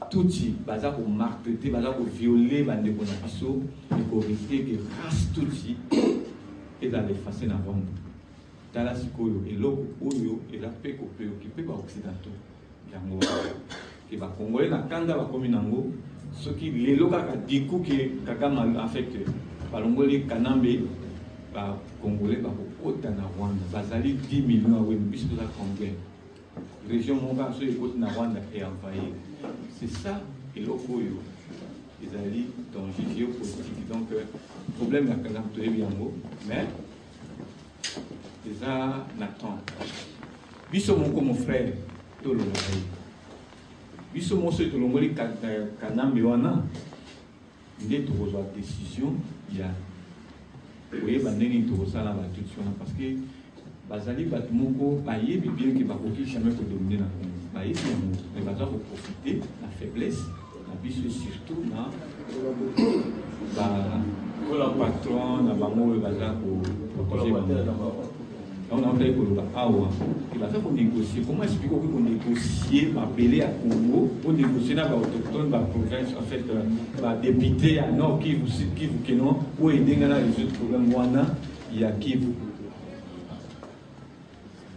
touti, baza ko marteter, baza ko violer bande ko na biso, et ko risquer que race touti et dans l'effacer na Rwanda. Dans la sikoyo, et l'eau oyo, et la paix ko préoccupé par occidentaux. Yango. Que va Congolais na kanda va comme nango ce qui les locaux du coup que Kagame en fait balongolais kanambe va Congolais va kota na Rwanda bazali 10 millions à biso la combien région monga so écoute na Rwanda est envahi c'est ça et loko yo les alliés danger géopolitique donc problème la Kagame to ebiango mais déjà n'attend biso mon frère to le biso moso etolongoli kanambe wana nde tokozwa décision ya koyeba ndenge tokozala batuti wana parce que bazali bato moko bayebi bien ke bakoki jamais kodomine na Congo bayebi yango me baza koprofite na faiblesse na biso surtout na patron na bango oyo baza koprotege bango. On a fait il va faire qu'on négocie. Comment expliquer qu'on négocie ma belé à Congo, on négocie dans l'autochtone, la province, en fait, la députée à Nord Kivu, Sud Kivu, Kenon, ou aider dans les autres problèmes, il y a Kivu.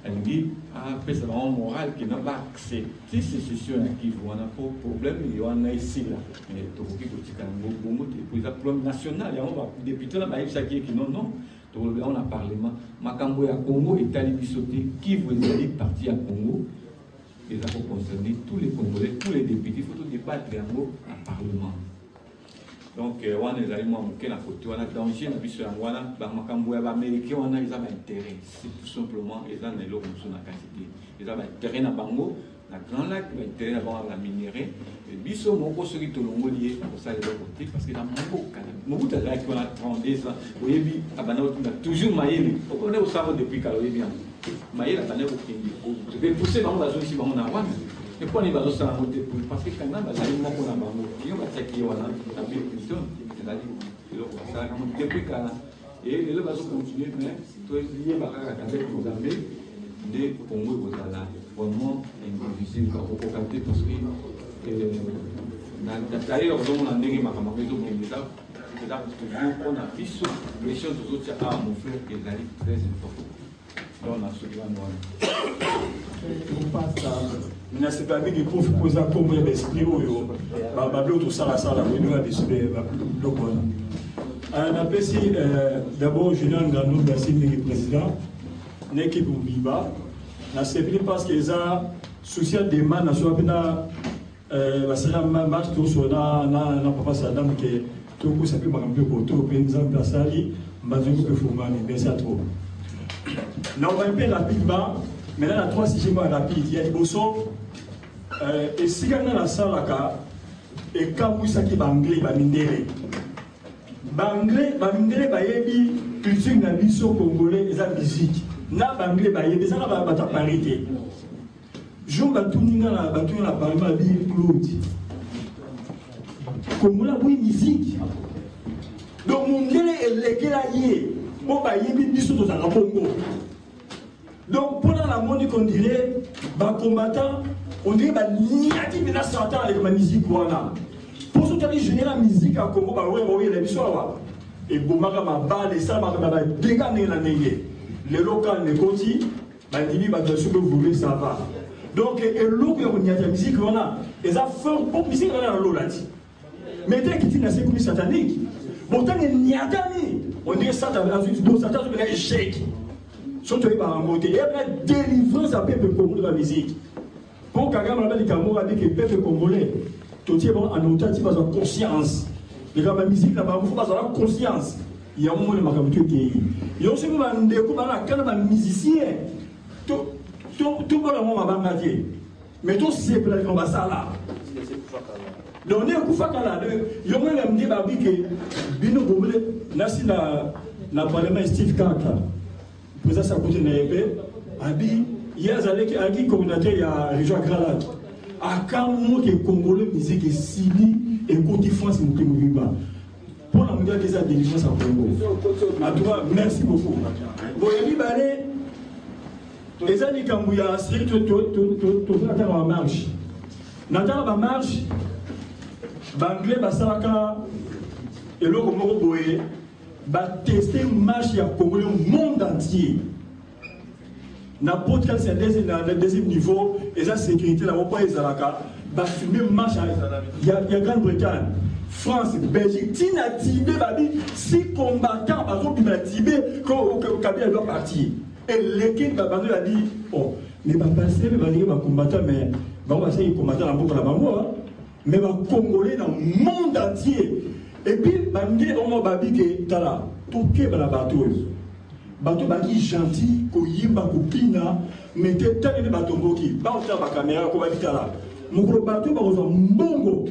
Elle dit, après, c'est vraiment moral qui n'a pas accepté ces sessions à Kivu. On a pas de problème, il y en a ici, là. Mais il y a un problème national, il y a un député là, il y a qui non, non. On a parlement. Makambo à Congo est allé bissoter qui vous est parti à Congo. Et ça peut concerner tous les Congolais, tous les députés. Il faut tout débattre en parlement. Donc, on est allé manquer la photo. On a danger, on a vu sur la Makambo à l'Amérique, on a intérêt. C'est tout simplement, ils ont l'eau sur la quantité. Ils ont intérêt à Bango, la Grand Lac, intérêt à la minerai. Et biso moko soki tolongo lié pour ça les côté parce que dans mon bout là qu'on a 32 ans oui bi abana toujours maïli on est au savon depuis kaloye bien maïli abana au kindi je vais pousser dans la zone si on a one et pour les bateaux ça monter parce que quand même bazali moko na bango yo bataki wana na bi question c'est-à-dire ça comme depuis kala et les bateaux continuer mais toi lié bakaka avec Mozambique de Congo et Bozala vraiment difficile pour capter parce que d'ailleurs, on a négé ma camarade au Kénéza, c'est là qu'on a vu sur les choses aux autres à mon frère qui est très important. Là, on a ce grand on passe à. Mais c'est pas avec les profs qui posent un peu d'esprit ou tout ça, on a décidé de on appelle ici d'abord Julien Gandou, le président, l'équipe Biba. C'est parce qu'ils ont social demande nationale. Basira match tout sur na papa Saddam qui tout coup ça peut marquer pour tout exemple Basali Mbazungu peut fumani bien ça trop. Là on va un peu rapidement maintenant la 3-6e rapide il y a Iboso et si on a la salle là et quand ça qui banglé bamindele bayebi culture na biso congolais et la musique na banglé bayebi ça va bata parité. Je vais tout la parlement de Claude. Comme la musique. Donc, mon délai est légalé. On va y aller sur le Congo. Donc, pendant la monde qu'on dirait, combattant, on dirait qu'il y a des gens avec la musique. Pour ce qui est la musique à Congo, il y a des gens et Boumaka m'a balle et ça m'a dégagé la négue. Les locaux, les côtés, les gens qui voulaient ça va. Donc, et l'eau il y a de la musique, on a, et ça fait une musique, on a l'eau là-dessus. Mais dès qu'il y a une satanique, pourtant il n'y a pas on dit satanique, donc Satan c'est un échec. Surtout par un côté, il y a une délivrance à peu pour de la musique. Pour Kagame, on a dit que le peuple congolais, tout est en otage, il a conscience. Les gars, la musique, il faut avoir conscience. Il y a un moment où il y a aussi un musicien. Tout le monde va dire. Mais tout c'est pour la ça. Donc, on est un coup fakala. Il y a un dit que Bino Gobele, là, si la parlement Steve Kaka, président sa côté de l'EP, Abi, il y a des communautés, il y a la région Gralade. À quand moi qui est congolais, musique est Sili et côté France, nous sommes pour la mondiale des délivrance en Congo. À toi, merci beaucoup. Bon, il y a les années quand il y a en marche. Dans la marche, Banglais, Bassaka, et le Komoro Boé, va tester une marche qui a Congolais au monde entier. N'importe quel c'est le deuxième niveau, et la sécurité, la Wopa et Zalaka, va filmer une marche. Il y a Grande-Bretagne, France, Belgique, Tina Tibé, si combattants, par exemple, il a Tibé, que Kabila doit partir. Et l'équipe Babandou a dit, oh, mais pas passer, mais va dire, combattant, mais on va essayer de combattre dans la Bango, mais va Congolais dans le monde entier. Et puis, Bandé, on m'a dit que, tala, tout est dans la bateau. Bateau baki gentil, ko yimba ko pina, mais te tane ne bateau boki, ba o taba caméra ko ba bitala. Mukro bateau ba zo mbongo,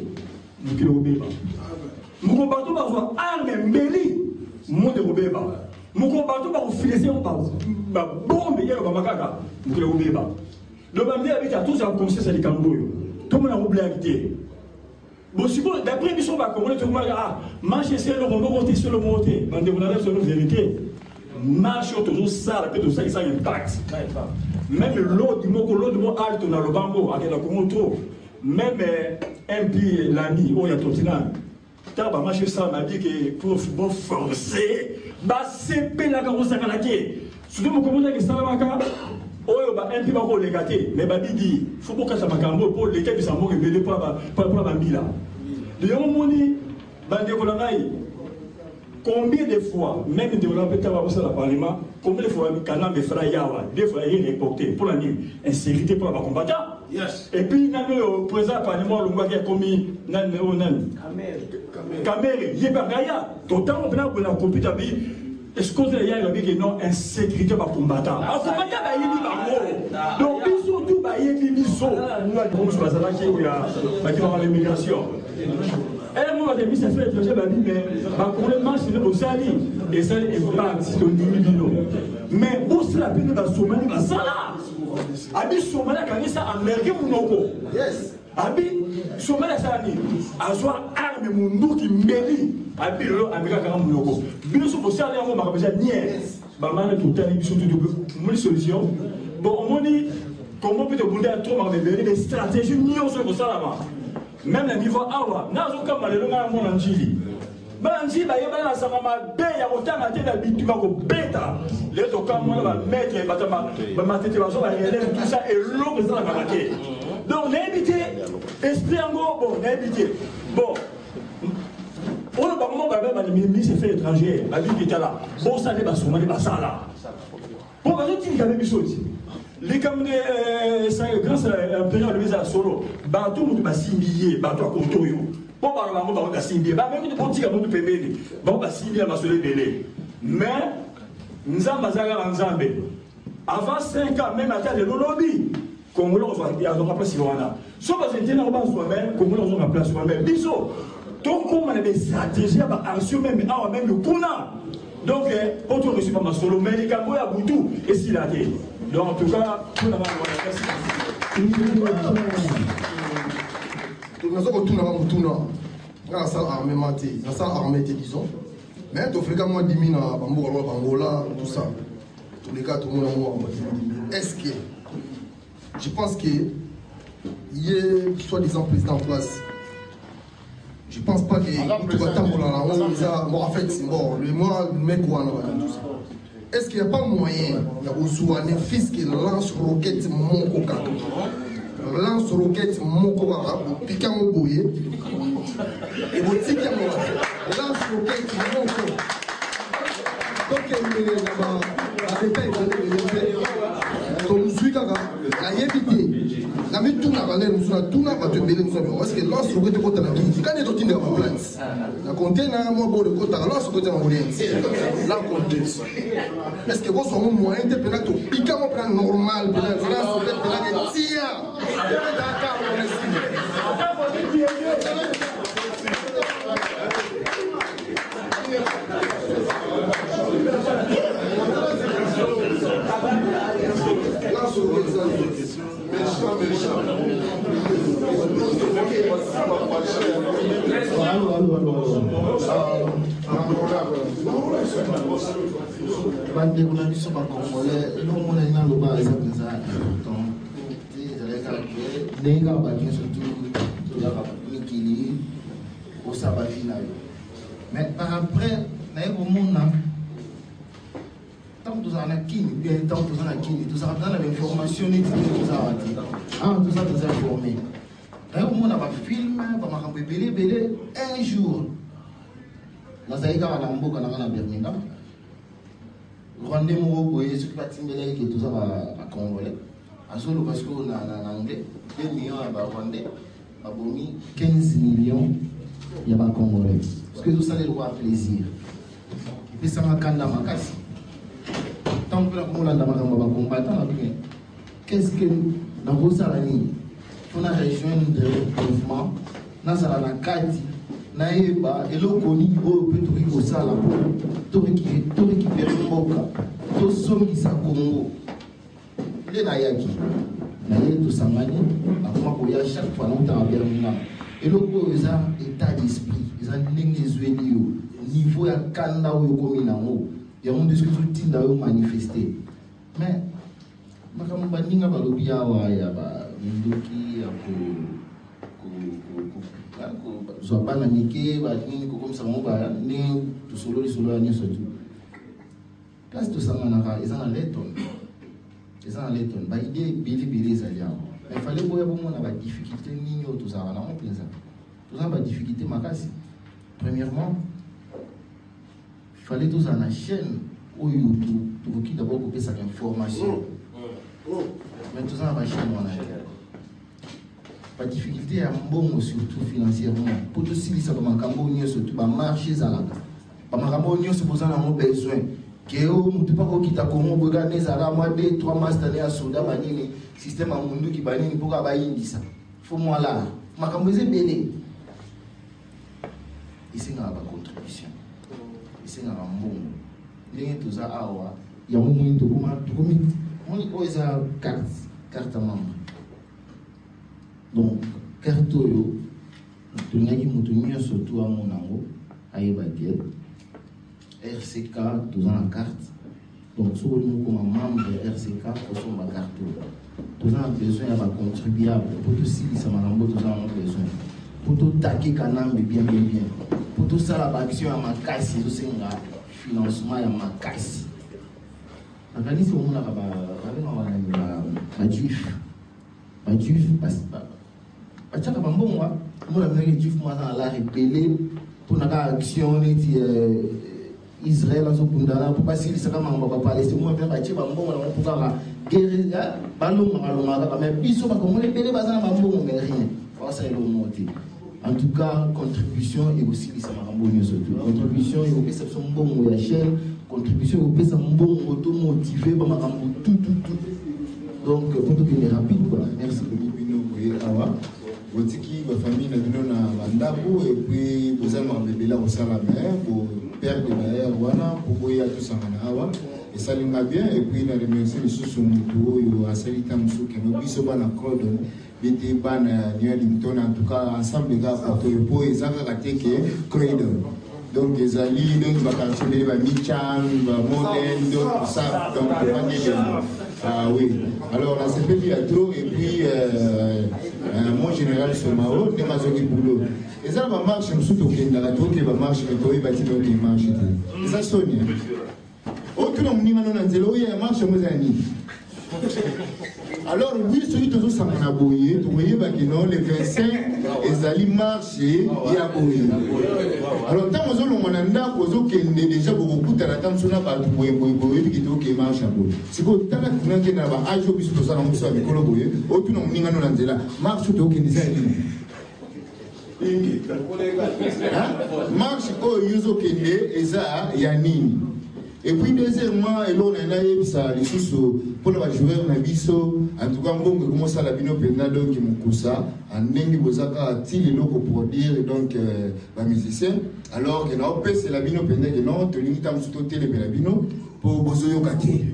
mukiro beba. Mukro bateau ba zo arme mbeli, monde ko beba. Mukro bateau ba ko fileser on ba bombe yero ba makaka, mukiro beba. Le bandé habita tous en conseil ça di Kamboyo. Tout le monde a oublié habiter. Bon, si vous, d'après Bissot, tout le monde a marché sur le remonté, sur le monté. Bandé, vous avez sur la vérité. Marche toujours ça, la tout ça, il impact. Même l'eau du mot alto dans le bango, avec la Komoto, même MP l'ami, oh, il y a tout ça. T'as pas marché ça, m'a dit que pour forcer, bah c'est peu la grosse à la quai. Surtout mon commandant qui s'en va, oh, bah MP va pour les gâter, mais bah dit, faut pas que ça m'a cambo pour les quais qui s'en vont et pour la bambila. De yon moni, bah des colonnailles. Combien de fois, même de la Parlement, combien de fois Kanam et Frayawa, des fois il est porté pour la nuit, insécurité pour la combattant. Yes. Et puis, le président Parlement, le Mouaké a commis Kamere, Yébagaya, totalement, on a un computer, est-ce qu'on a dit non, insécurité pour combattant. Alors, combattant, il y a donc, bisous, tout, il y a bisous. Nous avons l'immigration. Et moi, je me suis fait étranger, mais pour le match, c'est au Sali. Et ça est pas si on dit mais où c'est la peine de la Somalie, la Sala. Abi Somalie, quand il s'est américain, mon yes. Abi Somalie, ça a dit, à soi, arme, mon nom qui m'élit. Abi, l'Américain, quand mon logo. Bien sûr, pour ça, on m'a déjà nié. Maman, tout à l'heure, surtout, mon solution. Bon, on dit, comment peut-on bouler à trop, mais des stratégies, ni on se ça là-bas. Même le niveau awa, nazo kama lelo ngana mona njili. Ba njili ba yeba na sama mabe ya kotanga te na bitu ba ko beta. Le to kama ba mettre ba tama ba matete ba so ba yele tout ça et l'eau que ça va marquer. Donc n'habiter esprit ngo bon n'habiter. Bon. On ba moment ba ba ministre fait étranger, ba bi qui là. Bon ça ne ba soma ba ça là. Bon ba zo ti ka be bisoti. Les caméras, grâce à la période de mise à solo, bateau nous va signer, bateau à Contoyo. Bon, par exemple, on va signer, même pour dire qu'on peut payer, on va signer à Massolé Délé. Mais, nous avons Zambé. Avant 5 ans, même à terre de lobby, Congolais, on va remplacer Rwanda. Sauf que c'était dans le soi-même, Congolais, on va remplacer soi-même. Bisous. Donc, comme on a des stratégies, action même, même le Kuna. Donc, on ne reçoit pas ma solo, mais les Cambodges à Boutou, et s'il a été. Donc, en tout cas, tout n'a pas de nous avons tout dans la salle armée, disons. Mais tu fais moi 10 000 à Bangola, tout ça. Tous les cas, tout le monde a est-ce que je pense que il y a soi-disant président en place. Je pense pas que tout va t'en bon, en fait, bon, le mec ou tout ça. Est-ce qu'il n'y a pas moyen d'avoir un fils qui lance roquette mon coca? Lance roquette mon coca, piquant au bouillet. Et vous dites qu'il y a lance roquette mon coca. Donc, il y a un détail, donc, je suis là, Na mi tuna valeur musuna tuna ba to bele musuna parce que lorsque vous êtes content na qui quand est otine en place na compter na mo bo de content lorsque vous êtes en audience là compter est-ce que vous sont moyen de peut to piquer mon plan normal pour la France peut être la tia d'accord on bandeko na biso bacongolais elongo na ina loba eza mpenza important ezalaki ndenge kaka bato nyonso toyaka mikili osaba vi na yo mais par après naye komona ntango tozala na kini bien ntango toza na kini tozala mpenza na bainformation neti nde tozala te toza toza informé naye komona bafilme bamakambo ebele ebele un jour nazali kaka na mboka nanga na Birmingham rwandais moko boye soki batimbelaki ke toza bacongolais azoloba sikoyo na anglais 2 millions ya barwandais babomi 15 millions ya bacongolais soki ezosalelwa plaisir epesanga kanda makasi ntango mpe nakomolanda makambo ya bacombatant na bien qu'est-ce que nakosala nini mpona rejoindre mouvement nazala na kati nayeba eloko nini oyo mpe tokoki kosala to récupérer mboka tosongisa Congo nde nayaki naye tosangani akoma koya chaque fois nautaka Birmingham eloko oyo eza état d'esprit eza ndenge ezweli yo niveau ya kanda oyo okomi nango yango nde soki totinda yo manifeste mais makambo baninga balobi awa ya bamindoki ya zwa bana mike banini kokomisa bango ndenge tosolo lisolo ya nyonso tu place tosanganaka eza na leton baide ebele ezali awa mais fale boya bomona badifficulté nini oyo tozalaka nango mpenza toza na badifficulté makasi. Premièrement fallait tozala na chaîne oyo tokoki d'abord kopesaka information mais toza na bachaîne wana badifficulté ya mbongo surtout financièrement po tosilisa bamakambo oyo nyonso tu bamarché ezalaka bamakambo oyo nyonso boza nango besoin keo mutu mpa kokita kongo boyekana ezala mwa 2-3 mois tane ya soda banini système ya munduki banini mpoka bayindisa fo mwala makambo eza ebele esengaka bacontribution esengaka mbongo ndenge toza awa yango moni tokomi moni oyo eza carte membre donc carte oyo tolingaki moto nyonso tu amona yango ayeba te RCK toza na carte donc soki olingi okoma membre ya RCK osomba carte oyo toza na besoin ya bacontribuable po tosilisa makambo toza nango besoin po totake kanambe bien po tosala baaction ya makasi ezosenga financement ya makasi nakanisi omonaka babengaka bajuif batiaka bambongo omona benaki juif mo aza na la repele mponaka action neti Israël azokundana po basilisaka makambo bapalestine mo mpe batie bambongo nango mpo kaka guerre balongaka kaka mais biso bakongole ebele baza na bambongo mais rien baosalela omo te. En tout cas, contribution et aussi les samarambonio surtout. Contribution et aussi ça sont bons la chaîne. Contribution et aussi ça bon auto motivé par marambo tout. Donc pour tout bien rapide quoi. Merci beaucoup Bino Awa. Botiki ba famille na bino na bandako et puis vous allez m'embêter là au sala mère pour perdre la mère wana pour boya tout ça na awa et ça l'ima bien et puis na remercier les sous mutuo yo asalita musuke no biso bana cordon bete bana nia limton en tout cas ensemble gars pour les ezaka kateke cradle donc les alliés donc vacances ba michan ba modèle donc ça donc oui alors on s'est fait à trop et puis mon général Somao ne m'a zoki boulot et ça va marcher nous surtout qu'il n'a pas que va marcher mais toi il va dire qu'il marche ça sonne autre nom ni maintenant nzelo ya marche mozani Alors oui, celui qui est en aboyé, vous voyez que les 25 ils allaient marcher et aboyer. Alors tant que vous avez déjà beaucoup de temps sur la base qui marche à bout. Si vous avez un peu de temps, vous avez un peu de marche au marche au yuzo kende eza yanini. Et puis deuxièmement, on a eu ça les sous pour les joueurs na biso en tout cas bon comment ça la bino penda donc qui mukusa en nengi bozaka ti les locaux pour dire donc les musiciens alors que na op c'est la bino penda que non te limite am tout télé la bino pour bozoyo kati.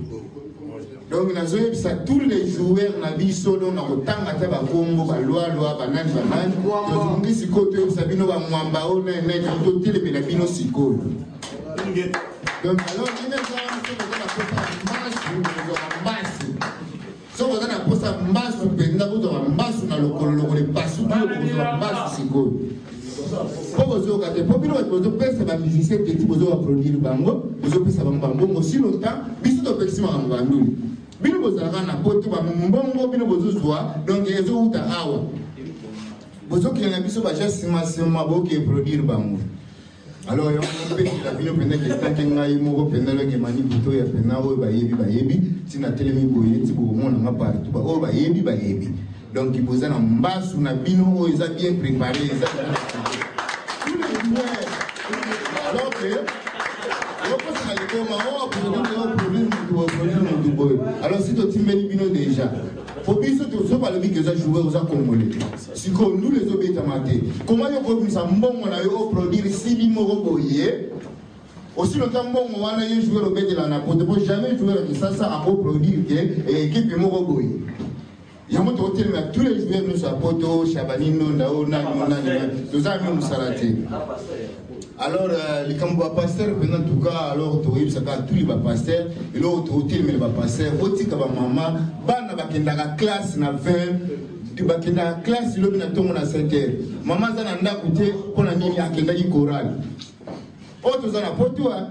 Donc na zoe ça tous les joueurs na biso donc na kotanga ta ba kombo ba loi banani donc ngi sikoto ça bino ba mwamba o na tout télé la bino sikoto. Donc alors, il y a alors, il y a un peu de la vie quelqu'un qui a eu mon pénal qui m'a dit plutôt il y a pénal ou bayebi si na télé mi boye si beaucoup monde n'a pas partout oh bayebi donc il pose un bas sous na bino ils a bien préparé tous les joueurs alors que alors si tu timbeni bino déjà faut bien se trouver par le bic que ça jouer aux congolais si comme nous les obétamate comment yo ko misa mbongo na yo produire si bi moko boye aussi longtemps mbongo wana yo jouer au bété la na pour jamais jouer que ça a produire que équipe moko boye yamo to hotel mais tous les joueurs nous sa poto Chabanino ndao nani nous a mis musarate. Alors, les cambouis pasteurs, en tout cas, alors, tu vois, ça tous les pasteurs, et l'autre hôtel, mais les pasteurs, aussi que maman, ban na la classe na 20, tu vas la classe, il y a ton à 5 heures. Maman, ça n'a pas coûté pour la nuit à Kendaki choral. Autre, ça n'a pas tout, hein.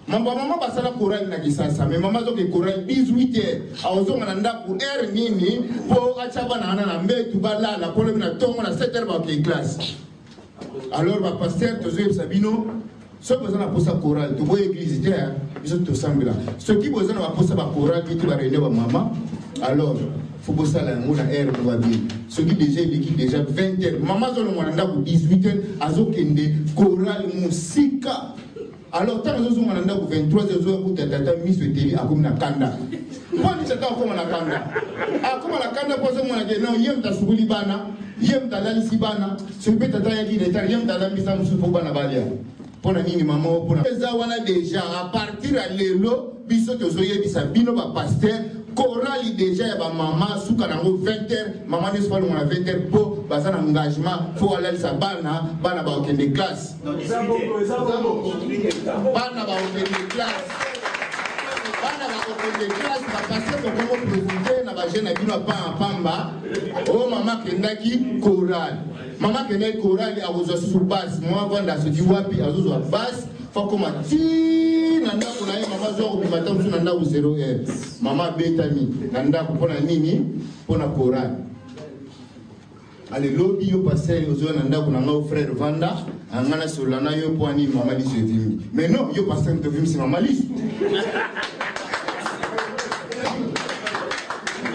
Maman, passe la chorale na kisasa, mais maman, ça fait chorale 18 heures. Alors, on a un pour air nini, pour Achabana, na mbé, tu vas là, la problème na ton à 7 heures pour la classe. Alors, le pasteur, tu sais, Sabino, ceux qui ont posé la chorale, tu vois l'église, ils sont tous ensemble là. Ceux qui ont posé la chorale, tu vas réunir ma maman. Alors, il faut poser la air pour bien. Ceux qui déjà l'équipe déjà 20 heures. Maman, ils ont 18 heures, ils ont une chorale musique. Alors, tant que nous avons 23 heures pour tata mis sur télé à comme na kanda. Pourquoi nous sommes comme na kanda? Ah, comme na kanda, pour ça, on a dit non, yem ta souli bana, yem ta lali sibana, ce peut être taillé qui est yem ta lami sam sou pour bana balia. Pour la nini maman, pour la. Ça, on a déjà à partir à l'élo, biso to zoye bisabino ba pasteur. Chorale déjà ya ba maman souka nango 20 heures maman n'est pas loin à 20 heures pour baza na engagement faut aller sa bana ba okende classe bana ba okende classe ba passer pour comment profiter na ba jeune bino pa pamba oh maman kendaki chorale maman kendaki chorale a ozo sous basse moi vanda se dit wapi azozo basse faut comme ti nanda kuna ye maman zo ko bimata msu nanda u 0 heure maman betami nanda ko pona nini pona chorale allez lobby yo passer ozo nanda kuna ngo frère vanda angana solana yo poni maman li se vimi mais non yo passer to vimi c'est maman li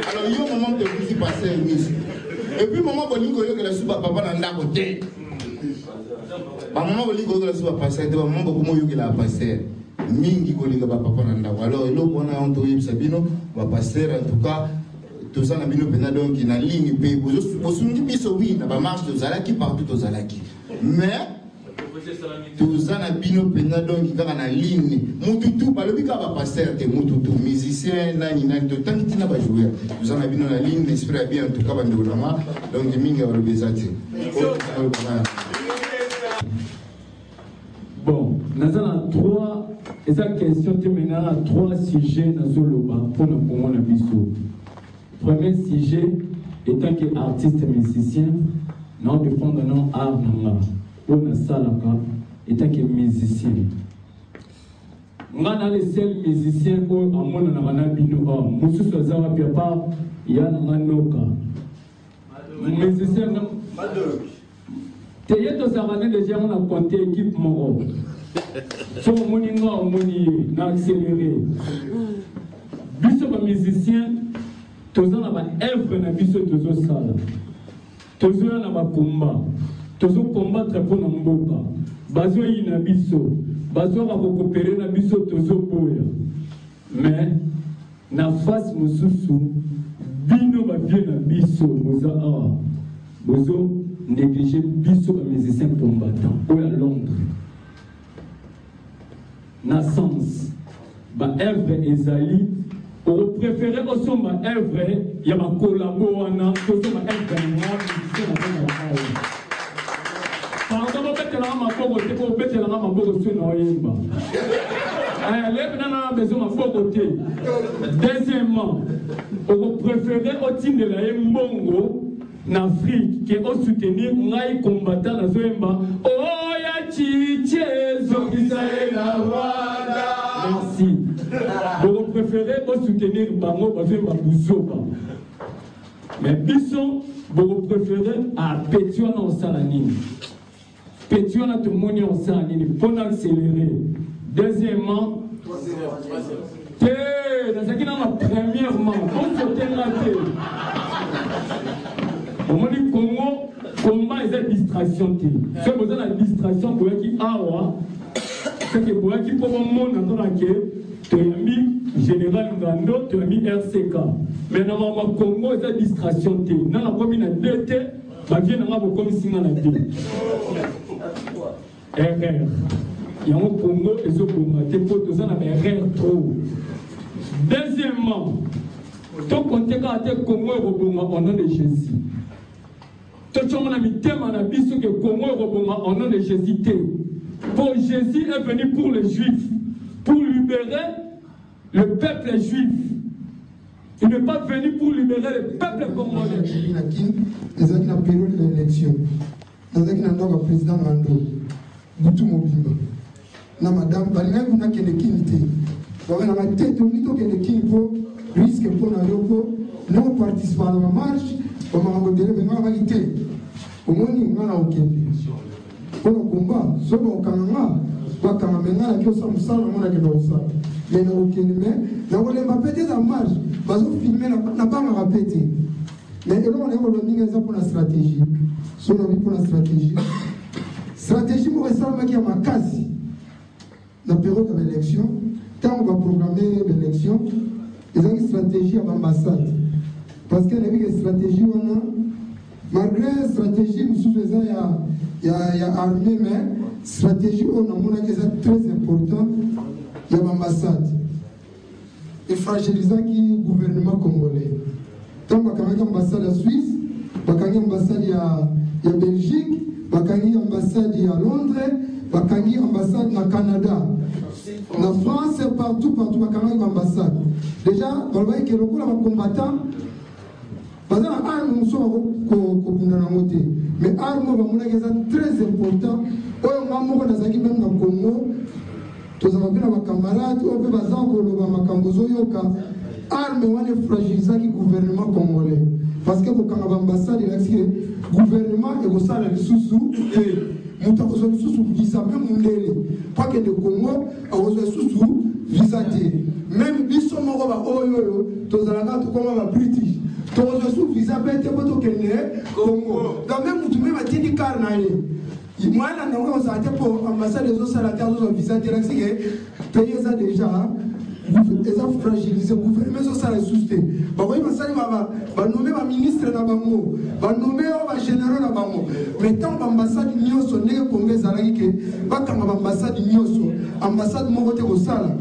alors yo maman te vimi passer mise et puis maman bolingo yo que la suba papa nanda ko te maman bolingo yo la suba passer te maman beaucoup mo yo que la passer mingi kolinga ba papa nanda alors elo bona on to yebisa bino ba passer en tout cas tout ça na bino pena donc na ligne pe bosungi biso wi na ba marche to zalaki partout to zalaki mais tout ça na bino pena donc kaka na ligne mututu balobi ka ba passer te mututu musicien nani to tangi na ba joueur tout ça na bino na ligne esprit bien en tout cas ba ndolama donc mingi ba lobezati. Bon, nous avons trois, et cette question est maintenant à 3 sujets dans le loba pour nous pour mon abisso. Premier sujet, étant qu'artiste musicien, nous défendons nos arts, on a salaka, étant que musicien. ngana les seuls musiciens ko amona na bana bino musu soza wa pia pa ya na nganoka musicien te yeto sarane déjà on a compté équipe moro so moni ngo moni na accéléré biso ba musicien tozo na ba œuvre na biso tozo sala tozo na ba combat tozo combattre pour na mboka bazo ina biso bazo ba coopérer na biso tozo boya mais na face mususu bino ba bien na biso moza bozo négliger biso ba musicien combattant ou à Londres na sens ba œuvre ezali au préféré aussi ma œuvre ya ba collabo wana tozo ma œuvre na musicien na pardon ba betela ma fogo te ko betela ma bogo so na yimba les gens ont besoin de côté. Deuxièmement, on préférait au team de la Mbongo en Afrique qui est au soutenir les combattants dans Zoemba. Oh, ya chiche, Zogisaïla Wada. Merci. On préférait au soutenir Bango, Zoemba Bouzoba. Mais Bisson, on préférait à Pétion en Salanine. Pétion à tout le monde en Salanine. Pour accélérer. Deuxièmement, premièrement, on se raté. Au moment du Congo, combat est une distraction. C'est besoin de la distraction pour qui awa. C'est que pour qui pour le monde dans laquelle tu as mis Général Ngando, tu as mis RCK. Mais dans le Congo, c'est une distraction. Dans la commune de DT, ça vient dans la commission de la RR. Il y a un Congo et ce Congo, des photos, ça n'a rien trop. Deuxièmement, tant qu'on te garde Congo et Robonga au nom de Jésus. Tant qu'on a mis thème en abysse que Congo et Robonga au nom de Jésus. Pour Jésus est venu pour les Juifs, pour libérer le peuple juif. Il n'est pas venu pour libérer le peuple congolais. Les gens qui ont période de l'élection, les gens qui ont le président Mando, Boutou Mobimba. Na madame balinga kuna kene kinité ba na tête mito kene kinpo risque pour na yoko non participer à la marche ba ma ngondele ba ma ité omoni ngana okende pour combat so ba kanga ba kanga menga la kiosa musala mona ke dosa mais na okende mais na wole ba pété la marche ba zo filmer na pas ma répéter mais et là on est au ninga za pour la stratégie so na pour la stratégie mo resala maki ya makasi. La période de l'élection, quand on va programmer l'élection, ils ont une stratégie à l'ambassade. Parce qu'il y a une stratégie, malgré la stratégie, il y a armée, mais stratégie, on a très important, il y a l'ambassade. Et fragilisant le gouvernement congolais. Tant qu'il y a une ambassade à Suisse, il y a une ambassade à Belgique, il y a une ambassade à Londres, Bakangi ambassade na Canada, na France, partout, Bakangi ambassade. Déjà, on voit que le coup là, combattant, parce que l'arme, nous sommes mais l'arme, c'est très important. On va dans même dans le Congo, tous avons bien nos camarades, on peut baser le Makambozo Yoka, arme, on est fragilisé le gouvernement congolais. Parce que pour l'ambassade, il y a le gouvernement et au sein de sous muta kozwa susu visa même mundele pas que de Congo ozwa susu visa te même biso moko ba oyo tozalaka to comme ba British to ozwa susu visa bete poto kene Congo donc même mutu même atindi car na ye mwana na ngo za te po ambassade zo sala ta zo visa te raxike payer ça déjà ils ont fragilisé le gouvernement, ils ont ça ressuscité. Ils ont nommé un ministre, ils ont nommé un général. Mais tant que l'ambassade de Nyoso n'est pas pour les Araïques, pas comme l'ambassade de Nyoso, l'ambassade de Mokote au Sala,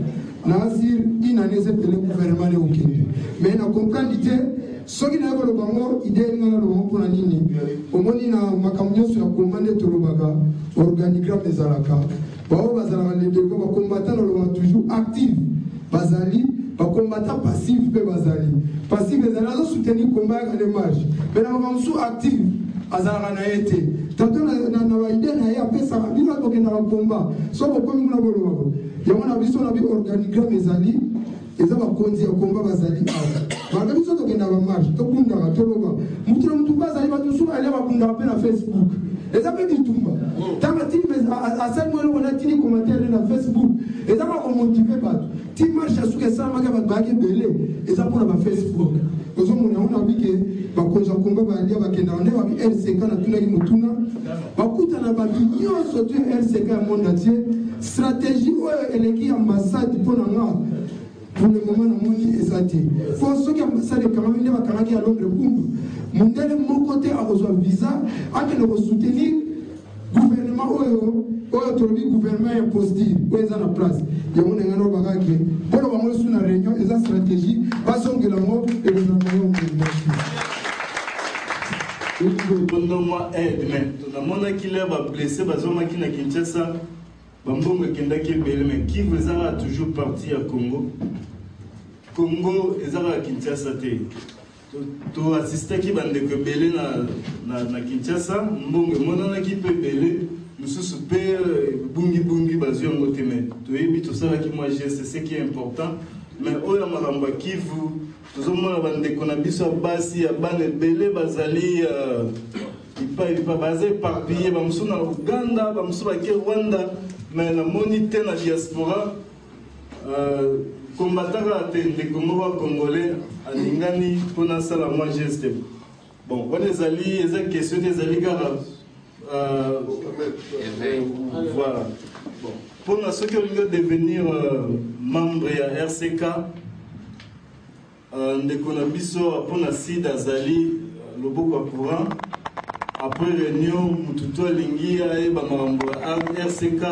Nazir, il n'a pas le gouvernement au Kenya. Mais on comprend l'idée, ceux qui n'ont pas le bango, l'idée est dans le bango pour la ligne. Au moins, il y a un camion sur la commande de Tolobaga, organigramme des Araka. Les combattants sont toujours actifs. Bazali, pas combattant passif, Bazali. Passif, ils ont soutenu le combat à la marche. Mais nous sommes actifs. Azarana été. tato na baide na ya pesa bino to kenda komba so ko komi na bolo babo yango na biso na bi organigramme ezali eza ba konzi ya komba bazali awa ba biso to kenda ba marche to kunda ka to loba mutu bazali ba to suba ale ba kunda pe na Facebook eza pe bitumba tama tini asal mwelo wana tini commentaire na Facebook eza ba ko motiver bato ti marche asuke sama ka ba bage bele eza pour na Facebook kozo mona ona bike ba konza komba ba alia ba kenda on ba RCK na tuna ki mutuna ba kuta na ba nyonso tu RCK monde entier stratégie oyo eleki ambassade pour na nga pour le moment na moni ezati faut ce qui ambassade quand même ne ba kanaki à Londres kumbu mundele mon côté a besoin visa a que le soutenir gouvernement oyo to le gouvernement imposé oyo za na place ya mona ngano bakake pour ba mo suna réunion eza stratégie basongela mo et le gouvernement pendant moi mais tout le monde qui l'a blessé bazoma qui na Kinshasa bambongo kendaki belé mais qui vous a toujours parti à Congo ezara Kinshasa te to assisté qui bande que belé na Kinshasa mbongo monana qui peut belé mususu pe bungi baziongo te mais to yebi to sala qui moi c'est ce qui est important mais oya maramba qui vous tozomona bande kona biso basi ya bane belé bazali ipa bazé éparpillé bamusu na Uganda bamusu ba Rwanda mais la monité na diaspora combattant des Congolais à Lingani pour la salle à moi geste. Bon, on les alliés, les questions des alliés voilà. Bon, pour ceux qui ont devenir membre à RCK, de Konabiso pour la CID Azali, le Boko courant. Après réunion, Mututo Lingia et Bamarambo RCK.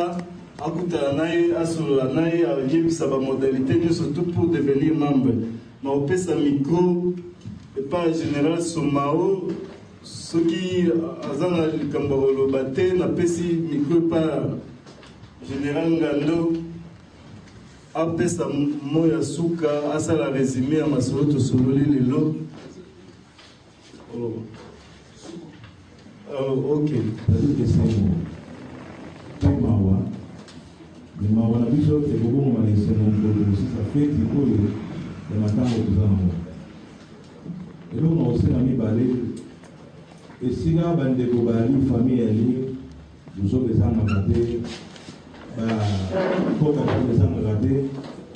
Akutanaye asolanaye ayebisa ba modalité surtout pour devenir membre na opesa micro et pas général Somao ce qui azana likambolo baté na pesi micro pas général Ngando apesa moya suka asala résumé à masolo to sololi lelo OK mais ma wana biso et beaucoup mon laissé mon boulot ça fait du coup le matin au zamo et l'on a aussi ami balé et si là bande ko bali famille ali nous sommes des gens ratés pour que les gens ratés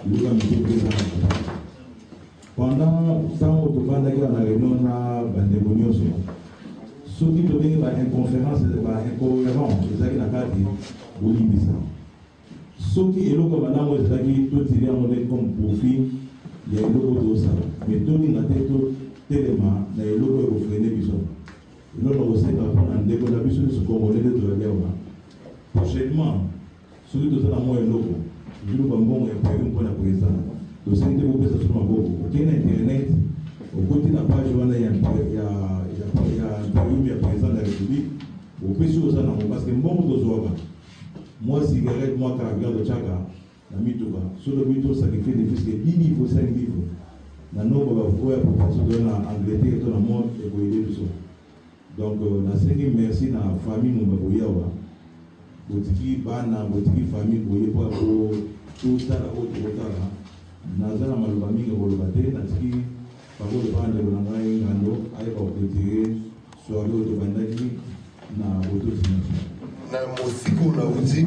nous avons mis des gens pendant tant au devant d'ailleurs la réunion na bande bonioso ce qui devient une conférence incohérent c'est ça qui n'a pas dit bolibisa ce qui est là comme madame ezaki to tirer en comme profit il y a eloko to ça mais to ni ngate to telema na eloko ko freiner biso eloko ko seka na ndeko na biso ce congolais de Toyama prochainement celui de ça moi eloko je le bambon et pour une bonne président to sente ko pesa sur maboko ok na internet au côté de la page wana ya président de la République au pesi au ça na parce que mbongo tozoba moi cigarette moi carburant de chaka na mituka sur le mito sacrifier des fiscs 10 niveaux 5 niveaux na no baba voya protection de la Angleterre to na monde et pour aider tout ça donc na sengi merci na famille mon baboya wa botiki bana botiki famille boye pour tout ça la haute botala na zana maloba mingi boloba te na tiki pabo de bande na ngai ngando ay ba retirer soirée de bandaki na boto na mosiko na uti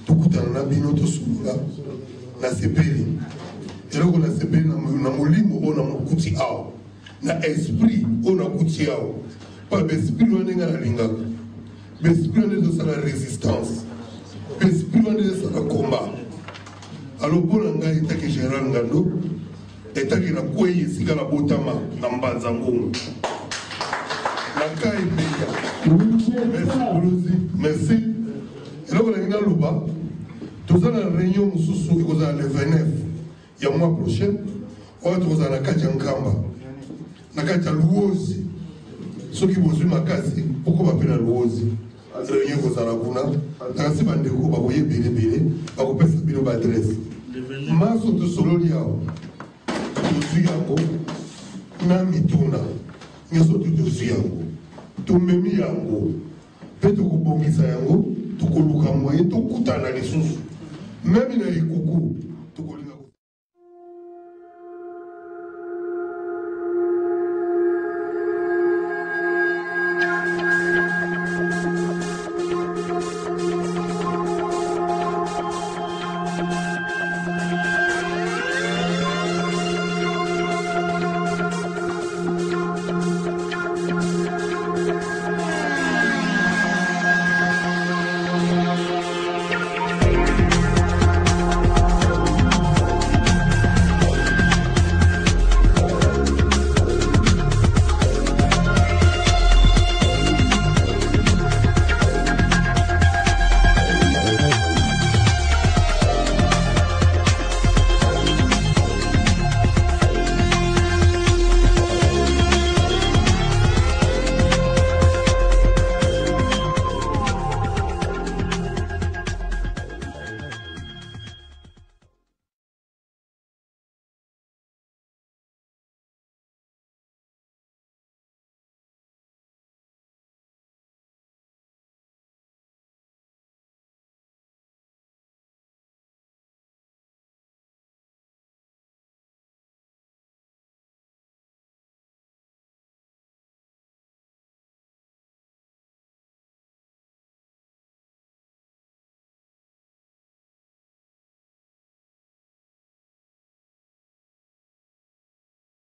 tukutana na bino tosukula na sepeli eloko na sepeli na molimo o na mokuti awo na esprit o na kuti awo pa besprit wana nga na lingaka besprit wana ezosala résistance besprit wana ezosala combat alo mpona ngai etaki général Ngando etaki na kwei esika na botama na mbanza ngongo na kai merci eloko na ngina loba tozala na réunion mosusu ekozala le 29 ya mois prochain oyo tokozala na kati ya nkamba na kati ya luozi soki bozwi makasi okoba mpe na luozi réunion ekozala kuna nakasi bandeko bakoye ebelebele bakopesa bino baadresse maso tosololi awa tozwi yango na mituna nyonso tu tozwi yango tomemi yango mpe tokobongisa yango tokoluka moye tokutana lisusu meme na likuku